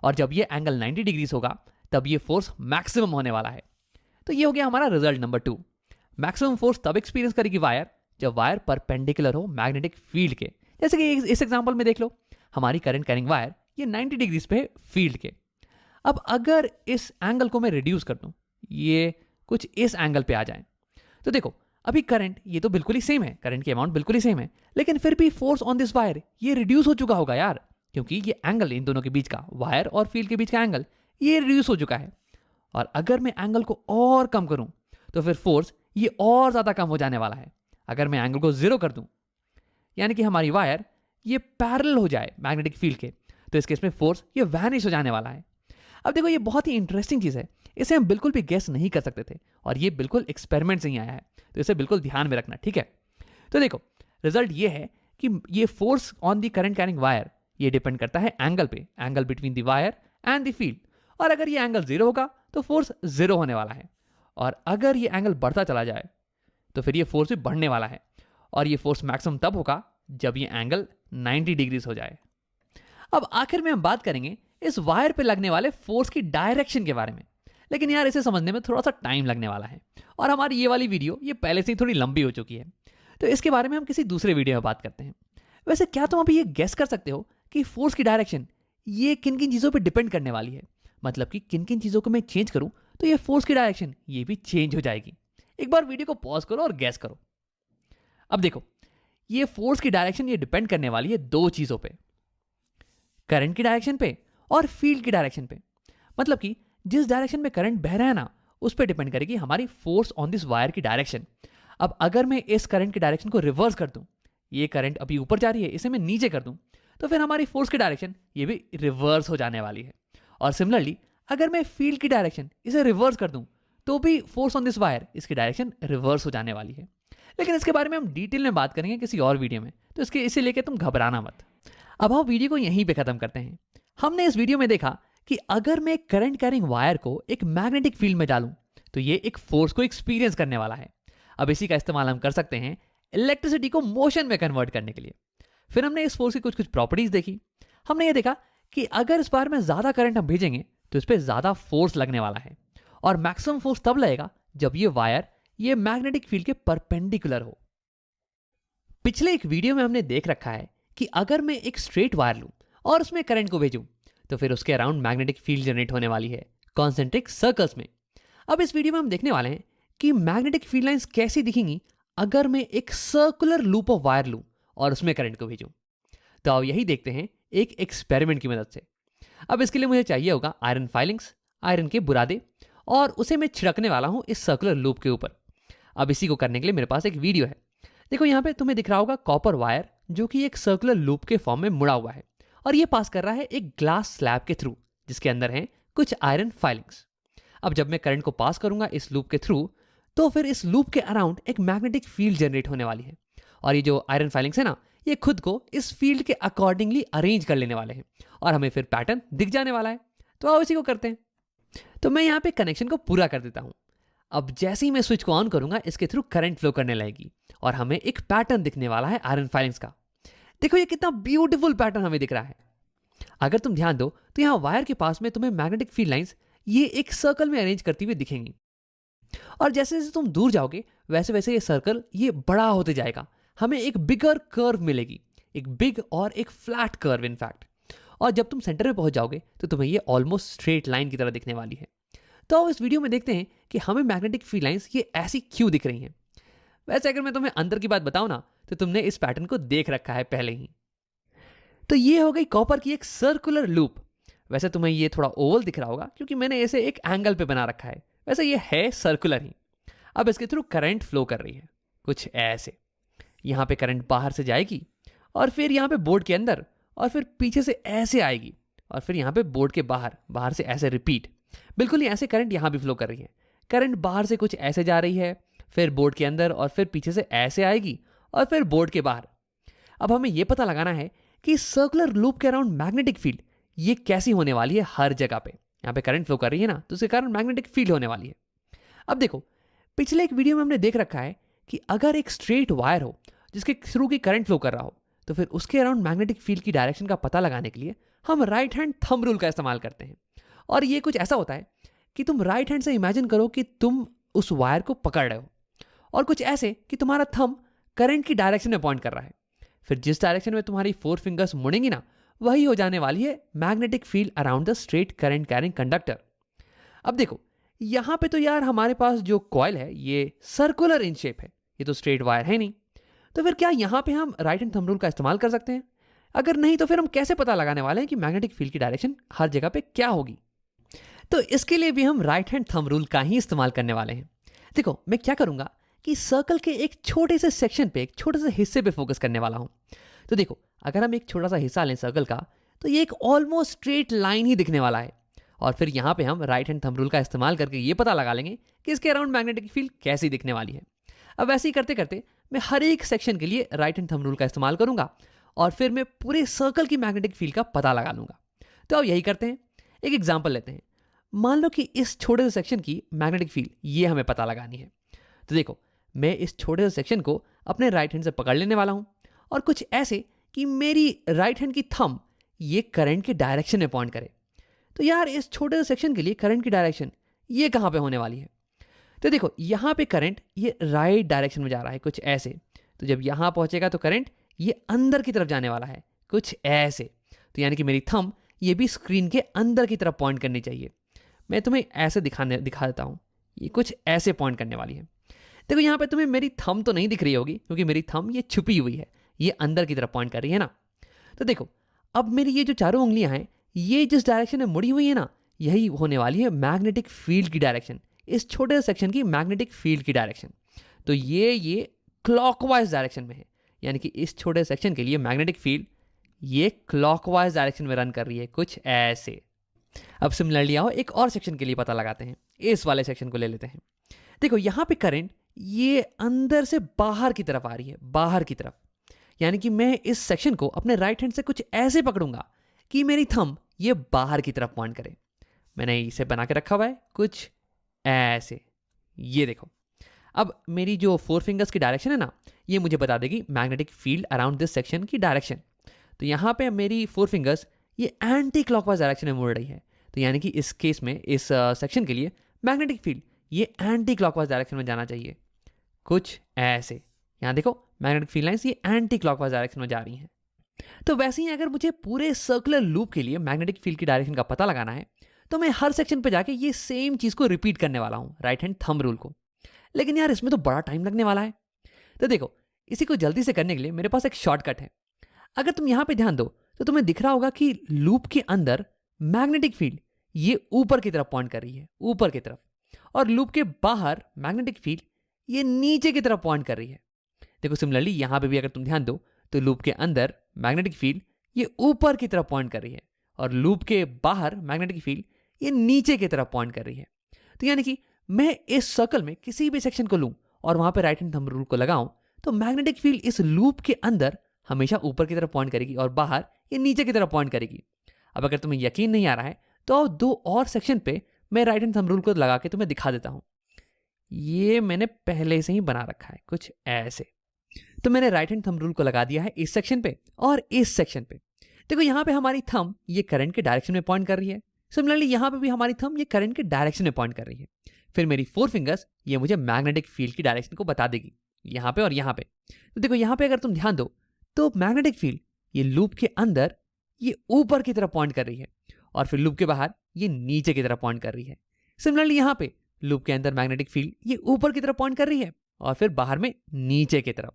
और जब ये एंगल 90 डिग्रीज होगा तब ये फोर्स मैक्सिमम होने वाला है। तो ये हो गया हमारा रिजल्ट नंबर 2। मैक्सिमम फोर्स तब एक्सपीरियंस करेगी वायर जब वायर परपेंडिकुलर हो मैग्नेटिक फील्ड के। जैसे कि इस एग्जांपल में देख लो, हमारी करंट कैरिंग वायर ये 90 डिग्रीज पे फील्ड के। अब अगर इस एंगल को मैं रिड्यूस कर दूं, ये कुछ इस एंगल पे आ जाए, तो देखो अभी करंट ये तो बिल्कुल ही सेम है, करंट की अमाउंट बिल्कुल ही सेम है, लेकिन फिर भी फोर्स ऑन दिस वायर ये रिड्यूस हो चुका होगा यार, क्योंकि ये एंगल इन दोनों के बीच का, वायर और फील्ड के बीच का एंगल ये रिड्यूस हो चुका है। और अगर मैं एंगल को और कम करूं तो फिर फोर्स ये और ज्यादा कम हो जाने वाला है। अगर मैं एंगल को 0 कर दूं, यानी कि हमारी वायर ये पैरेलल हो जाए मैग्नेटिक फील्ड के, तो इस केस में फोर्स ये वैनिश हो जाने वाला है। अब देखो ये बहुत ही इंटरेस्टिंग चीज है, इसे हम बिल्कुल भी गेस नहीं कर सकते थे और ये बिल्कुल एक्सपेरिमेंट से ही आया है, तो इसे बिल्कुल ध्यान में रखना, ठीक है। तो देखो रिजल्ट ये है कि ये force on the current carrying wire ये डिपेंड करता है एंगल पे, angle between the wire and the field. और अगर ये एंगल 0 होगा तो फोर्स 0 होने वाला है, और अगर ये एंगल बढ़ता चला जाए तो फिर ये फोर्स भी बढ़ने वाला है, और ये फोर्स मैक्सिमम तब होगा जब ये एंगल 90 डिग्रीज हो जाए। अब आखिर में हम बात करेंगे इस वायर पे लगने वाले फोर्स की डायरेक्शन के बारे में, लेकिन यार इसे समझने में थोड़ा सा टाइम लगने वाला है, और हमारी ये वाली वीडियो ये पहले से ही थोड़ी लंबी हो चुकी है, तो इसके बारे में हम किसी दूसरे वीडियो में बात करते हैं। वैसे क्या तुम अभी ये गेस कर सकते हो कि फोर्स की डायरेक्शन ये किन किन चीज़ों पे डिपेंड करने वाली है? मतलब कि किन किन चीज़ों को मैं चेंज करूं तो ये फोर्स की डायरेक्शन ये भी चेंज हो जाएगी। एक बार वीडियो को पॉज करो और गैस करो। अब देखो ये फोर्स की डायरेक्शन ये डिपेंड करने वाली है 2 चीज़ों पे, करंट की डायरेक्शन पे और फील्ड की डायरेक्शन पे। मतलब कि जिस डायरेक्शन में करंट बह रहा है ना, उस पर डिपेंड करेगी हमारी फोर्स ऑन दिस वायर की डायरेक्शन। अब अगर मैं इस करंट की डायरेक्शन को रिवर्स कर दूं, ये करंट अभी ऊपर जा रही है, इसे मैं नीचे कर दूं, तो फिर हमारी फोर्स की डायरेक्शन ये भी रिवर्स हो जाने वाली है। और सिमिलरली अगर मैं फील्ड की डायरेक्शन इसे रिवर्स कर दूं, तो भी फोर्स ऑन दिस वायर इसकी डायरेक्शन रिवर्स हो जाने वाली है। लेकिन इसके बारे में हम डिटेल में बात करेंगे किसी और वीडियो में, तो इसे लेकर तुम घबराना मत। अब हम वीडियो को यहीं पे खत्म करते हैं। हमने इस वीडियो में देखा कि अगर मैं करंट कैरिंग वायर को एक मैग्नेटिक फील्ड में डालूं तो ये एक फोर्स को एक्सपीरियंस करने वाला है। अब इसी का इस्तेमाल हम कर सकते हैं इलेक्ट्रिसिटी को मोशन में कन्वर्ट करने के लिए। फिर हमने इस फोर्स की कुछ कुछ प्रॉपर्टीज देखी। हमने ये देखा कि अगर इस वायर में ज्यादा करंट हम भेजेंगे तो इस पर ज्यादा फोर्स लगने वाला है, और मैक्सिमम फोर्स तब लगेगा जब ये वायर ये मैग्नेटिक फील्ड के परपेंडिकुलर हो। पिछले एक वीडियो में हमने देख रखा है कि अगर मैं एक स्ट्रेट वायर लूं और उसमें करंट को भेजूं तो फिर उसके अराउंड मैग्नेटिक फील्ड जनरेट होने वाली है कॉन्सेंट्रिक सर्कल्स में। अब इस वीडियो में हम देखने वाले हैं कि मैग्नेटिक फील्ड लाइंस कैसी दिखेंगी अगर मैं एक सर्कुलर लूप ऑफ वायर लूं और उसमें करंट को भेजूं। तो अब यही देखते हैं एक एक्सपेरिमेंट की मदद से। अब इसके लिए मुझे चाहिए होगा आयरन फाइलिंग्स, आयरन के बुरादे, और उसे मैं छिड़कने वाला हूं इस सर्कुलर लूप के ऊपर। अब इसी को करने के लिए मेरे पास एक वीडियो है। देखो यहाँ पे तुम्हें दिख रहा होगा कॉपर वायर जो कि एक सर्कुलर लूप के फॉर्म में मुड़ा हुआ है, और ये पास कर रहा है एक ग्लास स्लैब के थ्रू जिसके अंदर हैं कुछ आयरन फाइलिंग्स। अब जब मैं करंट को पास करूंगा इस लूप के थ्रू, तो फिर इस लूप के अराउंड एक मैग्नेटिक फील्ड जनरेट होने वाली है, और ये जो आयरन फाइलिंग्स है ना, ये खुद को इस फील्ड के अकॉर्डिंगली अरेंज कर लेने वाले हैं, और हमें फिर पैटर्न दिख जाने वाला है। तो आओ इसी को करते हैं। तो मैं यहाँ पे कनेक्शन को पूरा कर देता हूँ। अब जैसे ही मैं स्विच को ऑन करूंगा इसके थ्रू करंट फ्लो करने लगेगी, और हमें एक पैटर्न दिखने वाला है आयरन फाइलिंग्स का। देखो ये कितना ब्यूटीफुल पैटर्न हमें दिख रहा है। अगर तुम ध्यान दो तो यहाँ वायर के पास में तुम्हें मैग्नेटिक फील्ड लाइंस ये एक सर्कल में अरेंज करती हुई दिखेंगी, और जैसे जैसे तुम दूर जाओगे वैसे वैसे ये सर्कल ये बड़ा होते जाएगा। हमें एक बिगर कर्व मिलेगी, एक बिग और एक फ्लैट कर्व इनफैक्ट। और जब तुम सेंटर में पहुंच जाओगे तो तुम्हें ये ऑलमोस्ट स्ट्रेट लाइन की तरह दिखने वाली है। तो अब इस वीडियो में देखते हैं कि हमें मैग्नेटिक फील्ड लाइंस ये ऐसी क्यों दिख रही हैं। वैसे अगर मैं तुम्हें अंदर की बात बताऊं ना, तो तुमने इस पैटर्न को देख रखा है पहले ही। तो ये हो गई कॉपर की एक सर्कुलर लूप। वैसे तुम्हें ये थोड़ा ओवल दिख रहा होगा क्योंकि मैंने इसे एक एंगल पे बना रखा है, वैसे ये है सर्कुलर ही। अब इसके थ्रू करंट फ्लो कर रही है कुछ ऐसे। यहाँ पे करंट बाहर से जाएगी और फिर यहाँ पे बोर्ड के अंदर, और फिर पीछे से ऐसे आएगी, और फिर यहाँ पे बोर्ड के बाहर, बाहर से ऐसे रिपीट। बिल्कुल ही ऐसे करंट यहाँ भी फ्लो कर रही है। करंट बाहर से कुछ ऐसे जा रही है, फिर बोर्ड के अंदर, और फिर पीछे से ऐसे आएगी, और फिर बोर्ड के बाहर। अब हमें यह पता लगाना है कि सर्कुलर लूप के अराउंड मैग्नेटिक फील्ड ये कैसी होने वाली है हर जगह पे। यहाँ पे करंट फ्लो कर रही है ना, तो उसके कारण मैग्नेटिक फील्ड होने वाली है। अब देखो पिछले एक वीडियो में हमने देख रखा है कि अगर एक स्ट्रेट वायर हो जिसके थ्रू की करंट फ्लो कर रहा हो, तो फिर उसके अराउंड मैग्नेटिक फील्ड की डायरेक्शन का पता लगाने के लिए हम राइट हैंड थंब रूल का इस्तेमाल करते हैं। और ये कुछ ऐसा होता है कि तुम राइट हैंड से इमेजिन करो कि तुम उस वायर को पकड़ रहे हो, और कुछ ऐसे कि तुम्हारा थंब करंट की डायरेक्शन में पॉइंट कर रहा है। फिर जिस डायरेक्शन में तुम्हारी 4 फिंगर्स मुड़ेंगी ना, वही हो जाने वाली है magnetic field around the straight current carrying conductor. अब देखो, यहां पे तो यार हमारे पास जो कॉइल है ये सर्कुलर इन शेप है, ये तो स्ट्रेट वायर है नहीं। तो फिर क्या यहां पे हम राइट हैंड थंब रूल का इस्तेमाल कर सकते हैं? अगर नहीं तो फिर हम कैसे पता लगाने वाले हैं कि मैग्नेटिक फील्ड की डायरेक्शन हर जगह पे क्या होगी? तो इसके लिए भी हम राइट हैंड थंब रूल का ही इस्तेमाल करने वाले हैं। देखो, मैं क्या करूंगा कि सर्कल के एक छोटे से सेक्शन पे, एक छोटे से हिस्से पे फोकस करने वाला हूं। तो देखो, अगर हम एक छोटा सा हिस्सा लें सर्कल का, तो ये एक ऑलमोस्ट स्ट्रेट लाइन ही दिखने वाला है। और फिर यहां पे हम राइट हैंड थंब रूल का इस्तेमाल करके ये पता लगा लेंगे कि इसके अराउंड मैग्नेटिक फील्ड कैसी दिखने वाली है। अब वैसे ही करते करते मैं हर एक सेक्शन के लिए राइट हैंड थंब रूल का इस्तेमाल करूंगा, और फिर मैं पूरे सर्कल की मैग्नेटिक फील्ड का पता लगा लूंगा। तो अब यही करते हैं, एक एग्जाम्पल लेते हैं। मान लो कि इस छोटे से सेक्शन की मैग्नेटिक फील्ड ये हमें पता लगानी है। तो देखो, मैं इस छोटे से सेक्शन को अपने राइट हैंड से पकड़ लेने वाला हूं, और कुछ ऐसे कि मेरी राइट हैंड की थंब ये करंट की डायरेक्शन में पॉइंट करे। तो यार, इस छोटे से सेक्शन के लिए करंट की डायरेक्शन ये कहां पे होने वाली है? तो देखो, यहां पे करंट ये राइट डायरेक्शन में जा रहा है, कुछ ऐसे। तो जब यहां पहुंचेगा तो करंट ये अंदर की तरफ जाने वाला है, कुछ ऐसे। तो यानी कि मेरी थंब ये भी स्क्रीन के अंदर की तरफ पॉइंट करनी चाहिए। मैं तुम्हें ऐसे दिखा देता हूं, ये कुछ ऐसे पॉइंट करने वाली है। देखो, यहां पे तुम्हें मेरी थंब तो नहीं दिख रही होगी, क्योंकि मेरी थंब ये छुपी हुई है, ये अंदर की तरफ पॉइंट कर रही है ना। तो देखो, अब मेरी ये जो चारों उंगलियां हैं, ये जिस डायरेक्शन में मुड़ी हुई है ना, यही होने वाली है मैग्नेटिक फील्ड की डायरेक्शन, इस छोटे सेक्शन की मैग्नेटिक फील्ड की डायरेक्शन। तो ये क्लॉकवाइज डायरेक्शन में है, यानी कि इस छोटे सेक्शन के लिए मैग्नेटिक फील्ड ये क्लॉकवाइज डायरेक्शन में रन कर रही है, कुछ ऐसे। अब सिमिलरली आओ एक और सेक्शन के लिए पता लगाते हैं। इस वाले सेक्शन को ले लेते हैं। देखो, यहां पे करंट ये अंदर से बाहर की तरफ आ रही है, बाहर की तरफ। यानी कि मैं इस सेक्शन को अपने राइट हैंड से कुछ ऐसे पकड़ूंगा कि मेरी थंब ये बाहर की तरफ पॉइंट करे। मैंने इसे बना के रखा हुआ है, कुछ ऐसे। ये देखो, अब मेरी जो 4 फिंगर्स की डायरेक्शन है ना, ये मुझे बता देगी magnetic field around this section की डायरेक्शन। तो यहां पे मेरी 4 फिंगर्स ये एंटी क्लॉकवाइज डायरेक्शन में मुड़ रही है। तो यानी कि इस केस में, इस सेक्शन के लिए मैग्नेटिक फील्ड ये एंटी क्लॉकवाइज डायरेक्शन में जाना चाहिए, कुछ ऐसे। यहां देखो, मैग्नेटिक फील्ड लाइंस ये एंटी क्लॉकवाइज डायरेक्शन में जा रही हैं। तो वैसे ही अगर मुझे पूरे सर्कुलर लूप के लिए मैग्नेटिक फील्ड की डायरेक्शन का पता लगाना है, तो मैं हर सेक्शन पे जाके ये सेम चीज को रिपीट करने वाला हूं, राइट हैंड थंब रूल को। लेकिन यार, इसमें तो बड़ा टाइम लगने वाला है। तो देखो, इसी को जल्दी से करने के लिए मेरे पास एक शॉर्टकट है। अगर तुम यहां पे ध्यान दो तो तुम्हें दिख रहा होगा कि लूप के अंदर मैग्नेटिक फील्ड ये ऊपर की तरफ पॉइंट कर रही है, ऊपर की तरफ, और लूप के बाहर मैग्नेटिक फील्ड ये नीचे की तरफ पॉइंट कर रही है। देखो, सिमिलरली यहां पे भी अगर तुम ध्यान दो तो लूप के अंदर मैग्नेटिक फील्ड ये ऊपर की तरफ पॉइंट कर रही है, और लूप के बाहर मैग्नेटिक फील्ड ये नीचे की तरफ पॉइंट कर रही है। तो यानी कि मैं इस सर्कल में किसी भी सेक्शन को लूं और वहां पे राइट हैंड थंब रूल को लगाऊं, तो मैग्नेटिक फील्ड इस लूप के अंदर हमेशा ऊपर की तरफ पॉइंट करेगी और बाहर ये नीचे की तरफ पॉइंट करेगी। अब अगर तुम्हें यकीन नहीं आ रहा है तो आओ 2 और सेक्शन पे मैं राइट हैंड थंब रूल को लगा के तुम्हें दिखा देता हूं। ये मैंने पहले से ही बना रखा है, कुछ ऐसे। तो मैंने राइट हैंड थंब रूल को लगा दिया है इस सेक्शन पे और इस सेक्शन पे। देखो, यहां पे हमारी थंब ये करंट के डायरेक्शन में पॉइंट कर रही है। सिमिलरली यहां पे भी हमारी थंब ये करंट के डायरेक्शन में पॉइंट कर रही है। फिर मेरी 4 फिंगर्स ये मुझे मैग्नेटिक फील्ड की डायरेक्शन को बता देगी, यहां पे और यहां पे। तो देखो, यहां पे अगर तुम ध्यान दो तो मैग्नेटिक फील्ड ये लूप के अंदर ये ऊपर की तरफ पॉइंट कर रही है, और फिर लूप के बाहर ये नीचे की तरफ पॉइंट कर रही है। सिमिलरली यहां पे लूप के अंदर मैग्नेटिक फील्ड ये ऊपर की तरफ पॉइंट कर रही है, और फिर बाहर में नीचे की तरफ।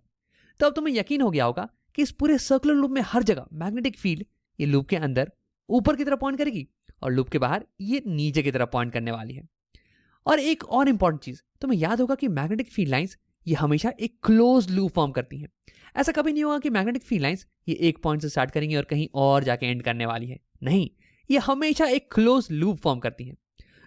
तो अब तुम्हें यकीन हो गया होगा कि इस पूरे सर्कुलर लूप में हर जगह मैग्नेटिक फील्ड ये लूप के अंदर ऊपर की तरफ पॉइंट करेगी, और लूप के बाहर ये नीचे की तरफ पॉइंट करने वाली है। और एक और इंपॉर्टेंट चीज, तुम्हें याद होगा कि मैग्नेटिक फील्ड लाइंस ये हमेशा एक क्लोज लूप फॉर्म करती हैं। ऐसा कभी नहीं होगा कि मैग्नेटिक फील्ड लाइंस ये एक पॉइंट से स्टार्ट करेंगी और कहीं और जाके एंड करने वाली है। नहीं, ये हमेशा एक क्लोज लूप फॉर्म करती हैं।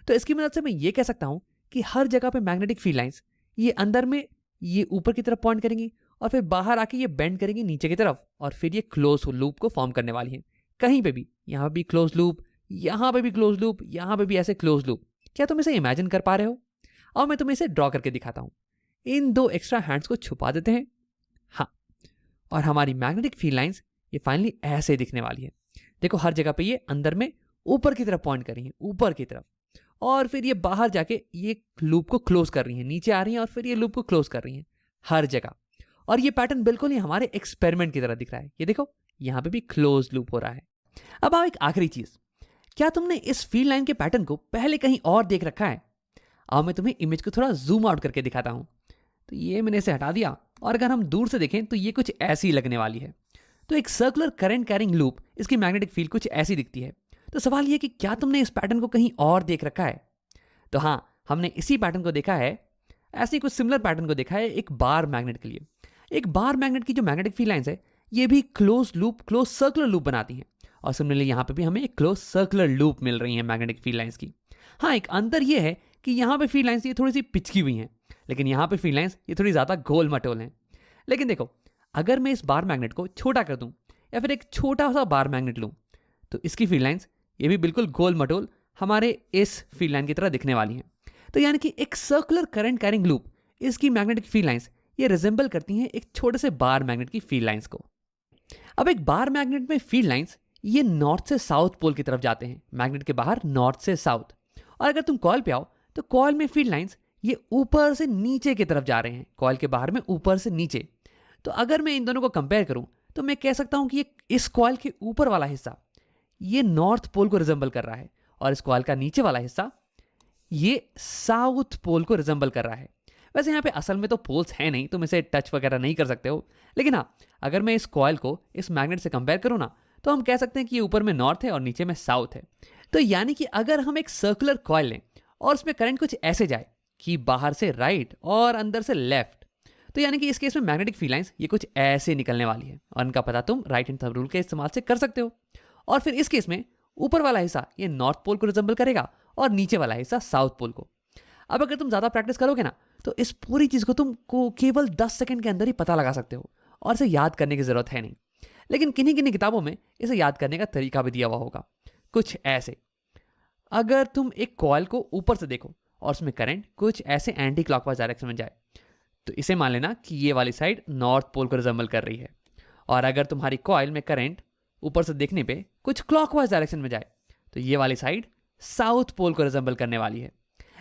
तो इसकी मदद से मैं ये कह सकता हूं कि हर जगह पे मैग्नेटिक फील्ड लाइंस ये अंदर में ये ऊपर की तरफ पॉइंट करेंगी, और फिर बाहर आके ये बेंड करेंगी नीचे की तरफ, और फिर ये क्लोज लूप को फॉर्म करने वाली है। कहीं पे भी, यहां भी क्लोज लूप, यहां पे भी क्लोज लूप, यहां पे भी ऐसे क्लोज लूप। क्या तुम इसे इमेजिन कर पा रहे हो? और मैं तुम्हें इसे ड्रॉ करके दिखाता हूं। इन 2 एक्स्ट्रा हैंड्स को छुपा देते हैं। हाँ, और हमारी मैग्नेटिक फील्ड लाइंस ये फाइनली ऐसे दिखने वाली है। देखो हर जगह पे ये अंदर में ऊपर की तरफ पॉइंट कर रही है, ऊपर की तरफ, और फिर ये बाहर जाके ये लूप को क्लोज कर रही है, नीचे आ रही है और फिर ये लूप को क्लोज कर रही है हर जगह। और ये पैटर्न बिल्कुल ही हमारे एक्सपेरिमेंट की तरह दिख रहा है। ये देखो यहाँ पे भी क्लोज लूप हो रहा है। अब आओ एक आखिरी चीज, क्या तुमने इस फील्ड लाइन के पैटर्न को पहले कहीं और देख रखा है? आओ मैं तुम्हें इमेज को थोड़ा जूम आउट करके दिखाता हूं। तो ये मैंने इसे हटा दिया, और अगर हम दूर से देखें तो ये कुछ ऐसी लगने वाली है। तो एक सर्कुलर करंट कैरिंग लूप, इसकी मैग्नेटिक फील्ड कुछ ऐसी दिखती है। तो सवाल ये कि क्या तुमने इस पैटर्न को कहीं और देख रखा है? तो हाँ, हमने इसी पैटर्न को देखा है, ऐसी कुछ सिमिलर पैटर्न को देखा है एक बार मैग्नेट के लिए। एक बार मैग्नेट की जो मैग्नेटिक फील्ड लाइंस है ये भी close loop, close circular loop बनाती हैं, और सिमिलरली यहाँ पे भी हमें एक क्लोज सर्कुलर लूप मिल रही है मैग्नेटिक फील्ड लाइंस की। हाँ, एक अंतर ये है कि यहाँ पे फील्ड लाइंस ये थोड़ी सी पिचकी हुई हैं, लेकिन यहाँ पे फील्ड लाइंस ये थोड़ी ज़्यादा गोल मटोल हैं। लेकिन देखो, अगर मैं इस बार मैग्नेट को छोटा कर दूँ या फिर एक छोटा सा बार मैग्नेट लूँ, तो इसकी फील्ड लाइंस ये भी बिल्कुल गोल मटोल हमारे इस फील्ड लाइन की तरह दिखने वाली हैं। तो यानी कि एक सर्कुलर करंट कैरिंग लूप, इसकी मैग्नेटिक फील्ड लाइंस ये रिजेंबल करती हैं एक छोटे से बार मैग्नेट की फील्ड लाइंस को। अब एक बार मैग्नेट में फील्ड लाइंस ये नॉर्थ से साउथ पोल की तरफ जाते हैं, मैग्नेट के बाहर नॉर्थ से साउथ। और अगर तुम कॉइल पे आओ तो कॉइल में फील्ड लाइंस ये ऊपर से नीचे की तरफ जा रहे हैं, कॉइल के बाहर में ऊपर से नीचे। तो अगर मैं इन दोनों को कंपेयर करूं तो मैं कह सकता हूं कि ये इस कॉइल के ऊपर वाला हिस्सा ये नॉर्थ पोल को रिजेंबल कर रहा है, और इस कॉइल का नीचे वाला हिस्सा ये साउथ पोल को रिजेंबल कर रहा है। वैसे यहाँ पे असल में तो पोल्स है नहीं, तुम इसे टच वगैरह नहीं कर सकते हो, लेकिन हाँ, अगर मैं इस कॉइल को इस मैग्नेट से कंपेयर करूँ ना, तो हम कह सकते हैं कि ये ऊपर में नॉर्थ है और नीचे में साउथ है। तो यानी कि अगर हम एक सर्कुलर कॉइल लें और उसमें करंट कुछ ऐसे जाए कि बाहर से राइट और अंदर से लेफ्ट, तो यानी कि इस केस में मैग्नेटिक फील्ड लाइंस ये कुछ ऐसे निकलने वाली है, और इनका पता तुम राइट हैंड थंब रूल के इस्तेमाल से कर सकते हो। और फिर इस केस में ऊपर वाला हिस्सा ये नॉर्थ पोल को रिजेंबल करेगा और नीचे वाला हिस्सा साउथ पोल को। अब अगर तुम ज़्यादा प्रैक्टिस करोगे ना, तो इस पूरी चीज़ को तुमको केवल 10 सेकंड के अंदर ही पता लगा सकते हो, और इसे याद करने की ज़रूरत है नहीं। लेकिन किन्हीं किन्हीं किताबों में इसे याद करने का तरीका भी दिया हुआ होगा, कुछ ऐसे। अगर तुम एक कॉइल को ऊपर से देखो और उसमें करंट कुछ ऐसे एंटी क्लॉकवाइज डायरेक्शन में जाए, तो इसे मान लेना कि ये वाली साइड नॉर्थ पोल को रिजेंबल कर रही है। और अगर तुम्हारी कॉइल में करंट ऊपर से देखने पे कुछ क्लॉकवाइज डायरेक्शन में जाए, तो ये वाली साइड साउथ पोल को रिजेंबल करने वाली है।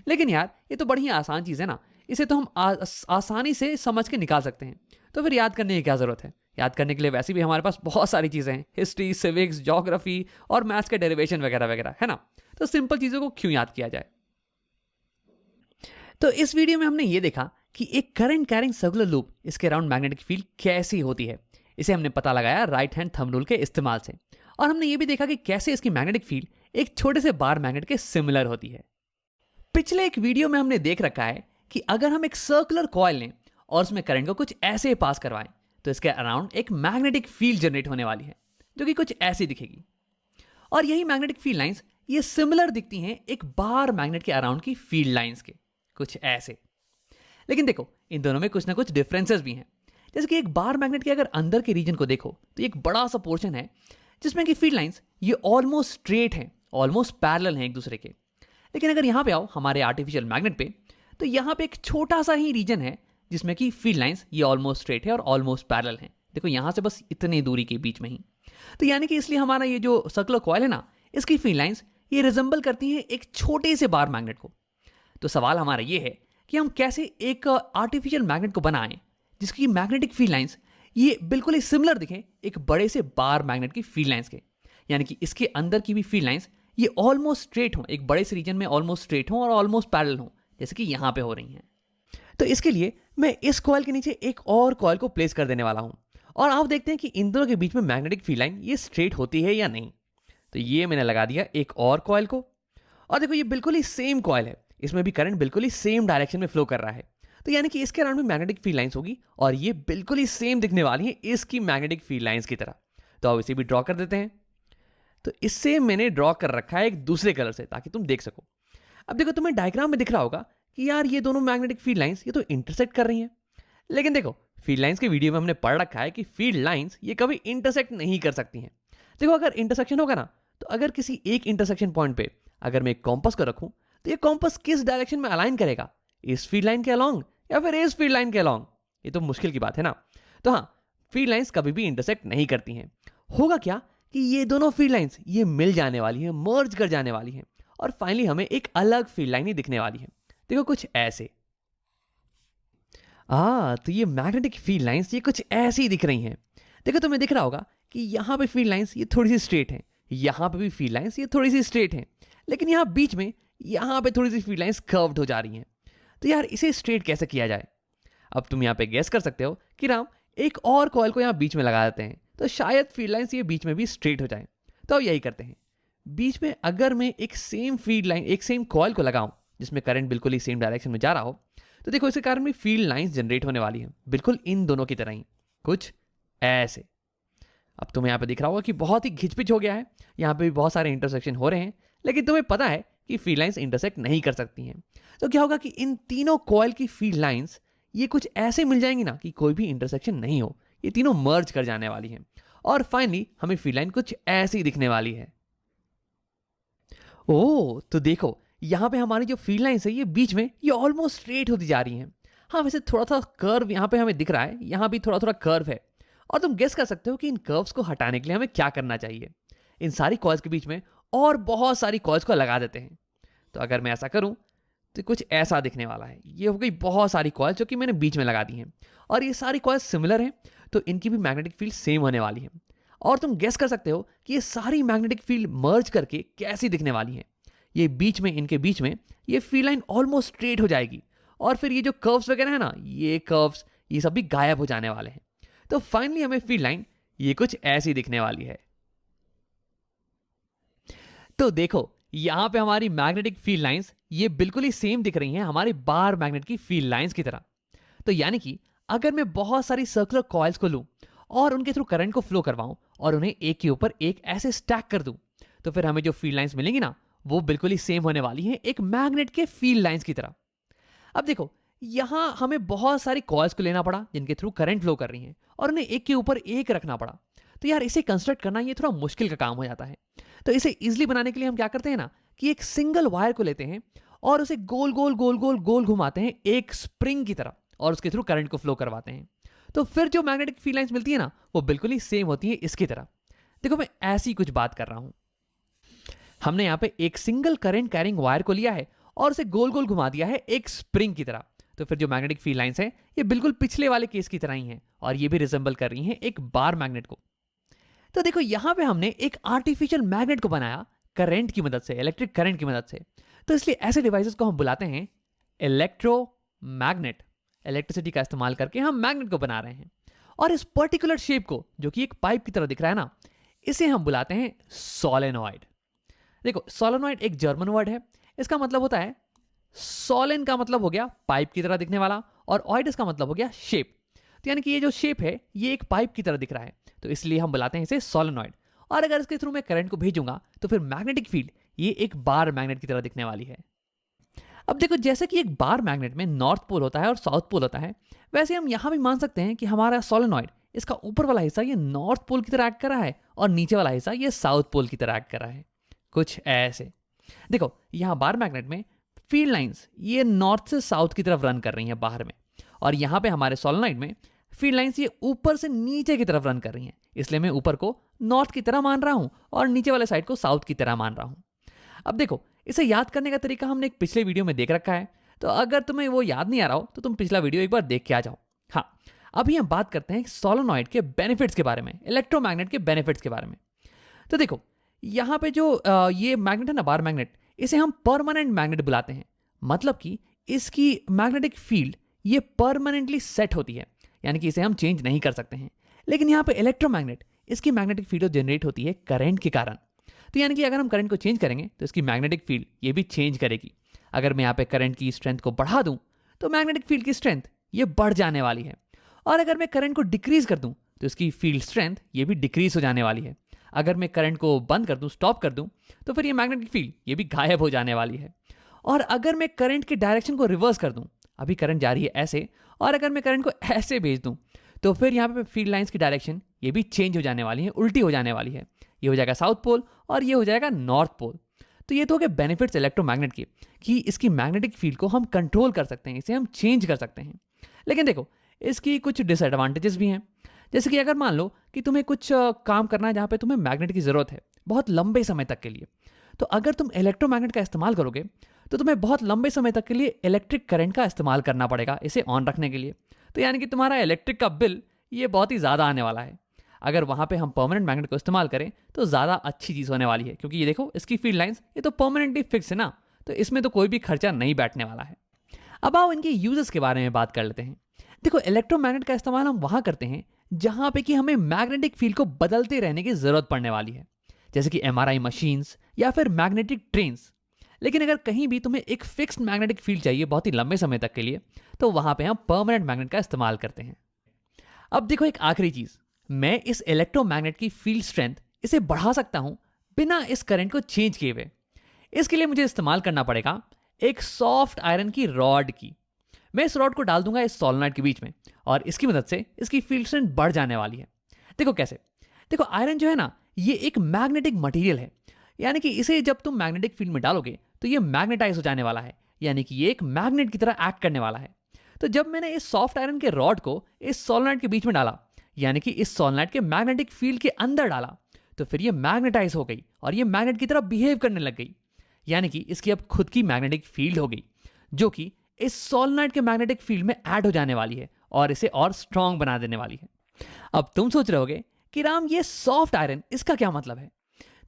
लेकिन यार, ये तो बड़ी आसान चीज़ है ना, इसे तो हम आसानी से समझ के निकाल सकते हैं। तो फिर याद करने की क्या ज़रूरत है? याद करने के लिए वैसे भी हमारे पास बहुत सारी चीज़ें हैं, हिस्ट्री, सिविक्स, ज्योग्राफी और मैथ्स के डेरिवेशन वगैरह वगैरह, है ना? तो सिंपल चीज़ों को क्यों याद किया जाए? तो इस वीडियो में हमने ये देखा कि एक करंट कैरिंग सर्कुलर लूप, इसके अराउंड मैग्नेटिक फील्ड कैसी होती है। इसे हमने पता लगाया राइट हैंड थंब रूल के इस्तेमाल से। और हमने ये भी देखा कि कैसे इसकी मैग्नेटिक फील्ड एक छोटे से बार मैग्नेट के सिमिलर होती है। पिछले एक वीडियो में हमने देख रखा है कि अगर हम एक सर्कुलर कॉइल लें और उसमें करंट को कुछ ऐसे पास करवाएं, तो इसके अराउंड एक मैग्नेटिक फील्ड जनरेट होने वाली है, जो कि कुछ ऐसी दिखेगी। और यही मैग्नेटिक फील्ड लाइंस ये सिमिलर दिखती हैं एक बार मैग्नेट के अराउंड की फील्ड लाइंस के, कुछ ऐसे। लेकिन देखो, इन दोनों में कुछ ना कुछ डिफरेंसेस भी हैं। जैसे कि एक बार मैग्नेट के अगर अंदर के रीजन को देखो, तो एक बड़ा सा पोर्शन है जिसमें कि फील्ड लाइंस ये ऑलमोस्ट स्ट्रेट हैं, ऑलमोस्ट पैरेलल हैं एक दूसरे के। लेकिन अगर यहाँ पे आओ हमारे आर्टिफिशियल मैग्नेट पे, तो यहाँ पे एक छोटा सा ही रीजन है जिसमें कि फील्ड लाइंस ये ऑलमोस्ट स्ट्रेट है और ऑलमोस्ट पैरेलल हैं। देखो यहाँ से बस इतनी दूरी के बीच में ही। तो यानी कि इसलिए हमारा ये जो सर्कुलर कॉइल है ना, इसकी फील्ड लाइंस ये रिजेंबल करती हैं एक छोटे से बार मैग्नेट को। तो सवाल हमारा ये है कि हम कैसे एक आर्टिफिशियल मैग्नेट को बनाएं जिसकी मैग्नेटिक फील्ड लाइंस ये बिल्कुल ही सिमिलर दिखे एक बड़े से बार मैग्नेट की फील्ड लाइंस के। यानी कि इसके अंदर की भी फील्ड लाइंस ये ऑलमोस्ट स्ट्रेट हों, एक बड़े से रीजन में ऑलमोस्ट स्ट्रेट हों और ऑलमोस्ट पैरेलल हों, जैसे कि यहाँ पे हो रही हैं। तो इसके लिए मैं इस कॉइल के नीचे एक और कॉइल को प्लेस कर देने वाला हूँ, और आप देखते हैं कि इन दोनों के बीच में मैग्नेटिक फील्ड लाइन ये स्ट्रेट होती है या नहीं। तो ये मैंने लगा दिया एक और कॉइल को, और देखो ये बिल्कुल ही सेम कॉइल है, इसमें भी करंट बिल्कुल ही सेम डायरेक्शन में फ्लो कर रहा है। तो यानी कि इसके अराउंड में मैग्नेटिक फील्ड लाइंस होगी और ये बिल्कुल ही सेम दिखने वाली है इसकी मैग्नेटिक फील्ड लाइंस की तरह। तो अब इसे भी ड्रॉ कर देते हैं। तो इससे मैंने ड्रॉ कर रखा है एक दूसरे कलर से ताकि तुम देख सको। अब देखो तुम्हें डायग्राम में दिख रहा होगा कि यार ये दोनों मैग्नेटिक फील्ड लाइंस ये तो इंटरसेक्ट कर रही हैं। लेकिन देखो फील्ड लाइंस के वीडियो में हमने पढ़ रखा है कि फील्ड लाइंस ये कभी इंटरसेक्ट नहीं कर सकती हैं। देखो अगर इंटरसेक्शन होगा ना, तो अगर किसी एक इंटरसेक्शन पॉइंट पे अगर मैं एक कॉम्पस को रखूं, तो ये कॉम्पस किस डायरेक्शन में अलाइन करेगा, इस फील्ड लाइन के अलोंग या फिर इस फील्ड लाइन के अलोंग? ये तो मुश्किल की बात है ना। तो हाँ, फील्ड लाइंस कभी भी इंटरसेक्ट नहीं करती हैं। होगा क्या कि ये दोनों फील्ड लाइंस ये मिल जाने वाली हैं, मर्ज कर जाने वाली हैं और फाइनली हमें एक अलग फील्ड लाइन ही दिखने वाली है। देखो कुछ ऐसे। तो ये मैग्नेटिक फील्ड लाइंस ये कुछ ऐसी ही दिख रही हैं। देखो तुम्हें दिख रहा होगा कि यहाँ पे फील्ड लाइंस ये थोड़ी सी स्ट्रेट हैं, यहाँ पे भी फील्ड लाइंस ये थोड़ी सी स्ट्रेट हैं, लेकिन यहाँ बीच में यहाँ पे थोड़ी सी फील्ड लाइंस कर्व्ड हो जा रही हैं। तो यार इसे स्ट्रेट कैसे किया जाए? अब तुम यहाँ पे गेस कर सकते हो कि राम एक और कॉइल को यहाँ बीच में लगा देते हैं तो शायद फील्ड लाइंस ये बीच में भी स्ट्रेट हो जाए। तो अब यही करते हैं, बीच में अगर मैं एक सेम फील्ड लाइन एक सेम कॉइल को लगाऊं जिसमें करंट बिल्कुल ही सेम डायरेक्शन में जा रहा हो, तो देखो इसके कारण भी फील्ड लाइंस जनरेट होने वाली है, बिल्कुल इन दोनों की तरह ही, कुछ ऐसे। अब तुम्हें यहाँ पे दिख रहा होगा कि बहुत ही घिचपिच हो गया है, यहाँ पे भी बहुत सारे इंटरसेक्शन हो रहे हैं, लेकिन तुम्हें पता है कि फील्ड लाइंस इंटरसेक्ट नहीं कर सकती हैं। तो क्या होगा कि इन तीनों कॉइल की फील्ड लाइंस ये कुछ ऐसे मिल जाएंगी ना कि कोई भी इंटरसेक्शन नहीं हो, ये तीनों मर्ज कर जाने वाली हैं और फाइनली हमें फील्ड लाइन कुछ ऐसी दिखने वाली है। तो देखो यहाँ पे हमारी जो फील्ड लाइंस है ये बीच में ये ऑलमोस्ट स्ट्रेट होती जा रही हैं। हाँ वैसे थोड़ा सा कर्व यहाँ पे हमें दिख रहा है, यहाँ भी थोड़ा थोड़ा कर्व है और तुम गेस कर सकते हो कि इन कर्व्स को हटाने के लिए हमें क्या करना चाहिए। इन सारी कॉइल्स के बीच में और बहुत सारी कॉइल्स को लगा देते हैं। तो अगर मैं ऐसा करूं तो कुछ ऐसा दिखने वाला है। ये हो गई बहुत सारी कॉइल्स जो कि मैंने बीच में लगा दी हैं और ये सारी कॉइल्स सिमिलर हैं, तो इनकी भी मैग्नेटिक फील्ड सेम होने वाली है। और तुम गेस कर सकते हो कि ये सारी मैग्नेटिक फील्ड मर्ज करके कैसी दिखने वाली है। ये बीच में इनके बीच में ये फील्ड लाइन ऑलमोस्ट स्ट्रेट हो जाएगी और फिर ये जो कर्व्स वगैरह है ना, ये कर्व्स ये सब भी गायब हो जाने वाले हैं। तो फाइनली हमें फील्ड लाइन ये कुछ ऐसी दिखने वाली है। तो देखो यहां पे हमारी मैग्नेटिक फील्ड लाइंस ये बिल्कुल ही सेम दिख रही हैं हमारे बार मैग्नेट की फील्ड लाइंस की तरह। तो यानी कि अगर मैं बहुत सारी सर्कुलर कॉइल्स को लूं और उनके थ्रू करंट को फ्लो करवाऊं और उन्हें एक के ऊपर एक ऐसे स्टैक कर दूं, तो फिर हमें जो फील्ड लाइंस मिलेंगी ना वो बिल्कुल ही सेम होने वाली हैं एक मैग्नेट के फील्ड लाइंस की तरह। अब देखो यहां हमें बहुत सारी कॉइल्स को लेना पड़ा जिनके थ्रू करंट फ्लो कर रही हैं और उन्हें एक के ऊपर एक रखना पड़ा। तो यार इसे कंस्ट्रक्ट करना ये थोड़ा मुश्किल का काम हो जाता है। तो इसे इजीली बनाने के लिए हम क्या करते हैं ना कि एक सिंगल वायर को लेते हैं और उसे गोल गोल गोल गोल गोल घुमाते हैं एक स्प्रिंग की तरह और उसके थ्रू करंट को फ्लो करवाते हैं। तो फिर जो मैग्नेटिक फील्ड लाइंस मिलती है ना वो बिल्कुल ही सेम होती है इसकी तरह। देखो मैं ऐसी कुछ बात कर रहा हूं। हमने यहाँ पे एक सिंगल करंट कैरिंग वायर को लिया है और उसे गोल गोल घुमा दिया है एक स्प्रिंग की तरह। तो फिर जो मैग्नेटिक फील्ड लाइंस है ये बिल्कुल पिछले वाले केस की तरह ही हैं और ये भी रिजेंबल कर रही हैं एक बार मैग्नेट को। तो देखो यहाँ पे हमने एक आर्टिफिशियल मैग्नेट को बनाया करंट की मदद से, इलेक्ट्रिक करंट की मदद से। तो इसलिए ऐसे डिवाइसेस को हम बुलाते हैं इलेक्ट्रोमैग्नेट। इलेक्ट्रिसिटी का इस्तेमाल करके हम मैग्नेट को बना रहे हैं और इस पर्टिकुलर शेप को जो कि एक पाइप की तरह दिख रहा है ना, इसे हम बुलाते हैं सोलेनॉइड। देखो सोलेनॉइड एक जर्मन वर्ड है, इसका मतलब होता है सोलेन का मतलब हो गया पाइप की तरह दिखने वाला और ऑइड इसका मतलब हो गया शेप। तो यानी कि ये जो शेप है ये एक पाइप की तरह दिख रहा है, तो इसलिए हम बुलाते हैं इसे सोलेनॉइड। और अगर इसके थ्रू मैं करंट को भेजूंगा तो फिर मैग्नेटिक फील्ड ये एक बार मैग्नेट की तरह दिखने वाली है। अब देखो जैसे कि एक बार मैग्नेट में नॉर्थ पोल होता है और साउथ पोल होता है, वैसे हम यहां भी मान सकते हैं कि हमारा सोलेनॉइड इसका ऊपर वाला हिस्सा ये नॉर्थ पोल की तरह एक्ट कर रहा है और नीचे वाला हिस्सा ये साउथ पोल की तरह एक्ट कर रहा है, कुछ ऐसे। देखो यहां बार मैग्नेट में फील्ड लाइंस ये नॉर्थ से साउथ की तरफ रन कर रही हैं बाहर में, और यहां पे हमारे सोलेनॉइड में फील्ड लाइंस ये ऊपर से नीचे की तरफ रन कर रही हैं। इसलिए मैं ऊपर को नॉर्थ की तरह मान रहा हूं और नीचे वाले साइड को साउथ की तरह मान रहा हूं। अब देखो इसे याद करने का तरीका हमने एक पिछले वीडियो में देख रखा है, तो अगर तुम्हें वो याद नहीं आ रहा हो तो तुम पिछला वीडियो एक बार देख के आ जाओ। हाँ अभी हम बात करते हैं सोलेनॉइड के बेनिफिट्स के बारे में, इलेक्ट्रोमैग्नेट के बेनिफिट्स के बारे में। तो देखो यहाँ पे जो ये मैग्नेट है ना बार मैग्नेट, इसे हम परमानेंट मैग्नेट बुलाते हैं। मतलब कि इसकी मैग्नेटिक फील्ड ये परमानेंटली सेट होती है, यानी कि इसे हम चेंज नहीं कर सकते हैं। लेकिन यहाँ पे इलेक्ट्रोमैग्नेट इसकी मैग्नेटिक फील्ड जनरेट होती है करंट के कारण। तो यानी कि अगर हम करंट को चेंज करेंगे तो इसकी मैग्नेटिक फील्ड ये भी चेंज करेगी। अगर मैं यहाँ पे करंट की स्ट्रेंथ को बढ़ा दूं तो मैग्नेटिक फील्ड की स्ट्रेंथ ये बढ़ जाने वाली है, और अगर मैं करंट को डिक्रीज कर दूं तो इसकी फील्ड स्ट्रेंथ ये भी डिक्रीज हो जाने वाली है। अगर मैं करंट को बंद कर दूं, स्टॉप कर दूं, तो फिर ये मैग्नेटिक फील्ड ये भी गायब हो जाने वाली है। और अगर मैं करंट के डायरेक्शन को रिवर्स कर दूं, अभी करंट जा रही है ऐसे, और अगर मैं करंट को ऐसे भेज दूं तो फिर यहाँ पे फील्ड लाइंस की डायरेक्शन ये भी चेंज हो जाने वाली है, उल्टी हो जाने वाली है। ये हो जाएगा साउथ पोल और ये हो जाएगा नॉर्थ पोल। तो ये तो हो गए बेनिफिट्स इलेक्ट्रोमैग्नेट के कि इसकी मैग्नेटिक फील्ड को हम कंट्रोल कर सकते हैं, इसे हम चेंज कर सकते हैं। लेकिन देखो इसकी कुछ डिसएडवांटेजेस भी हैं। जैसे कि अगर मान लो कि तुम्हें कुछ काम करना है जहाँ पे तुम्हें मैग्नेट की ज़रूरत है बहुत लंबे समय तक के लिए, तो अगर तुम इलेक्ट्रोमैग्नेट का इस्तेमाल करोगे तो तुम्हें बहुत लंबे समय तक के लिए इलेक्ट्रिक करंट का इस्तेमाल करना पड़ेगा इसे ऑन रखने के लिए। तो यानी कि तुम्हारा इलेक्ट्रिक का बिल ये बहुत ही ज़्यादा आने वाला है। अगर वहाँ पे हम परमानेंट मैग्नेट को इस्तेमाल करें तो ज़्यादा अच्छी चीज़ होने वाली है, क्योंकि ये देखो इसकी फील्ड लाइंस ये तो परमानेंटली फिक्स है ना, तो इसमें तो कोई भी खर्चा नहीं बैठने वाला है। अब आओ इनके यूजेस के बारे में बात कर लेते हैं। देखो इलेक्ट्रोमैग्नेट का इस्तेमाल हम वहाँ करते हैं जहाँ पे कि हमें मैग्नेटिक फील्ड को बदलते रहने की ज़रूरत पड़ने वाली है, जैसे कि एमआरआई मशीन्स या फिर मैग्नेटिक ट्रेन्स। लेकिन अगर कहीं भी तुम्हें एक फिक्स्ड मैग्नेटिक फील्ड चाहिए बहुत ही लंबे समय तक के लिए, तो वहाँ पे हम परमानेंट मैग्नेट का इस्तेमाल करते हैं। अब देखो एक आखिरी चीज़, मैं इस इलेक्ट्रोमैग्नेट की फील्ड स्ट्रेंथ इसे बढ़ा सकता हूँ बिना इस करंट को चेंज किए हुए। इसके लिए मुझे इस्तेमाल करना पड़ेगा एक सॉफ्ट आयरन की रॉड की। मैं इस रॉड को डाल दूंगा इस सोलेनॉइड के बीच में और इसकी मदद से इसकी फील्ड स्ट्रेंथ बढ़ जाने वाली है। देखो कैसे, देखो आयरन जो है ना ये एक मैग्नेटिक मटेरियल है, यानी कि इसे जब तुम मैग्नेटिक फील्ड में डालोगे तो ये मैग्नेटाइज हो जाने वाला है, यानी कि ये एक मैग्नेट की तरह एक्ट करने वाला है। तो जब मैंने इस सॉफ्ट आयरन के रॉड को इस सोलेनॉइड के बीच में डाला, यानी कि इस सोलेनॉइड के मैग्नेटिक फील्ड के अंदर डाला, तो फिर ये मैग्नेटाइज हो गई और ये मैग्नेट की तरह बिहेव करने लग गई, यानी कि इसकी अब खुद की मैग्नेटिक फील्ड हो गई जो कि इस सोलेनॉइड के मैग्नेटिक फील्ड में ऐड हो जाने वाली है और इसे और स्ट्रांग बना देने वाली है। अब तुम सोच रहे होगे कि राम ये सॉफ्ट आयरन इसका क्या मतलब है?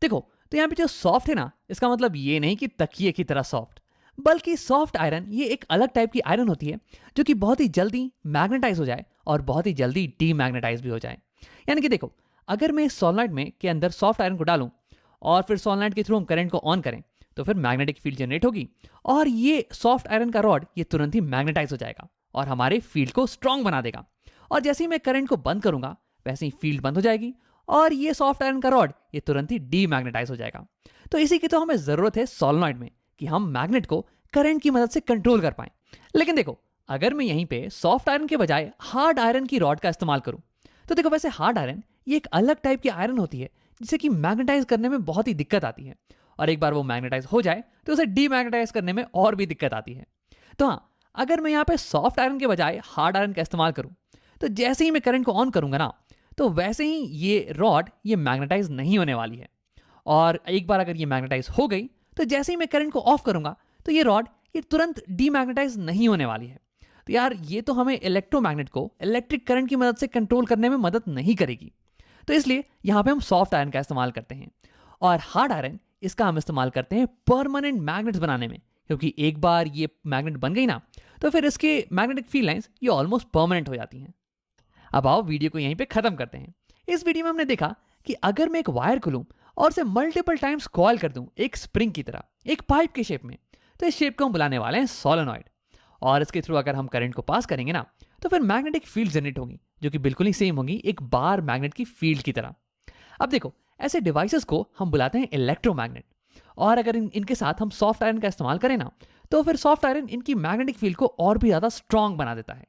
देखो तो यहाँ पे जो सॉफ्ट है ना, इसका मतलब ये नहीं कि तकिए की तरह सॉफ्ट, बल्कि सॉफ्ट आयरन ये एक अलग टाइप की आयरन होती है जो कि बहुत ही जल्दी मैग्नेटाइज हो जाए और बहुत ही जल्दी डीमैग्नेटाइज भी हो जाए। यानी कि देखो अगर मैं इस सोलेनॉइड में के अंदर सॉफ्ट आयरन को डालूं और फिर सोलेनॉइड के थ्रू हम करंट को ऑन करें, तो फिर मैग्नेटिक फील्ड जनरेट होगी और ये सॉफ्ट आयरन का रॉड ये तुरंत ही मैग्नेटाइज हो जाएगा और हमारे फील्ड को स्ट्रांग बना देगा। और जैसे ही मैं करंट को बंद करूंगा वैसे ही फील्ड बंद हो जाएगी और ये सॉफ्ट आयरन का रॉड ये तुरंत ही डीमैग्नेटाइज हो जाएगा। तो इसी की तो हमें जरूरत है सोलेनॉइड में कि हम मैग्नेट को करंट की मदद से कंट्रोल कर पाएं। लेकिन देखो अगर मैं यहीं पे सॉफ्ट आयरन के बजाय हार्ड आयरन की रॉड का इस्तेमाल करूं, तो देखो वैसे हार्ड आयरन ये एक अलग टाइप की आयरन होती है जिसे कि मैग्नेटाइज करने में बहुत ही दिक्कत आती है और एक बार वो मैग्नेटाइज हो जाए तो उसे डीमैग्नेटाइज करने में और भी दिक्कत आती है। तो हाँ, अगर मैं यहाँ पे सॉफ्ट आयरन के बजाय हार्ड आयरन का इस्तेमाल करूं, तो जैसे ही मैं करंट को ऑन करूंगा ना, तो वैसे ही ये रॉड ये मैग्नेटाइज नहीं होने वाली है। और एक बार अगर ये मैग्नेटाइज हो गई तो जैसे ही मैं करंट को ऑफ करूंगा तो ये रॉड ये तुरंत डीमैग्नेटाइज नहीं होने वाली है। तो यार ये तो हमें इलेक्ट्रोमैग्नेट को इलेक्ट्रिक करंट की मदद से कंट्रोल करने में मदद नहीं करेगी। तो इसलिए यहाँ पे हम सॉफ्ट आयरन का इस्तेमाल करते हैं और हार्ड आयरन इसका हम इस्तेमाल करते हैं परमानेंट मैग्नेट्स बनाने में, क्योंकि एक बार ये मैग्नेट बन गई ना तो फिर इसके मैग्नेटिक फील्ड लाइंस ये ऑलमोस्ट परमानेंट हो जाती हैं। अब आओ वीडियो को यहीं पे खत्म करते हैं। इस वीडियो में हमने देखा कि अगर मैं एक वायर को लूं और उसे मल्टीपल टाइम्स कॉइल कर दूं एक स्प्रिंग की तरह एक पाइप के शेप में, तो इस शेप को हम बुलाने वाले हैं सोलेनॉइड। और इसके थ्रू अगर हम करंट को पास करेंगे ना तो फिर मैग्नेटिक फील्ड जनरेट होगी जो कि बिल्कुल ही सेम होगी एक बार मैग्नेट की फील्ड की तरह। अब देखो ऐसे डिवाइसेस को हम बुलाते हैं इलेक्ट्रोमैग्नेट। और अगर इनके साथ हम सॉफ्ट आयरन का इस्तेमाल करें ना, तो फिर सॉफ्ट आयरन इनकी मैग्नेटिक फील्ड को और भी ज़्यादा स्ट्रांग बना देता है।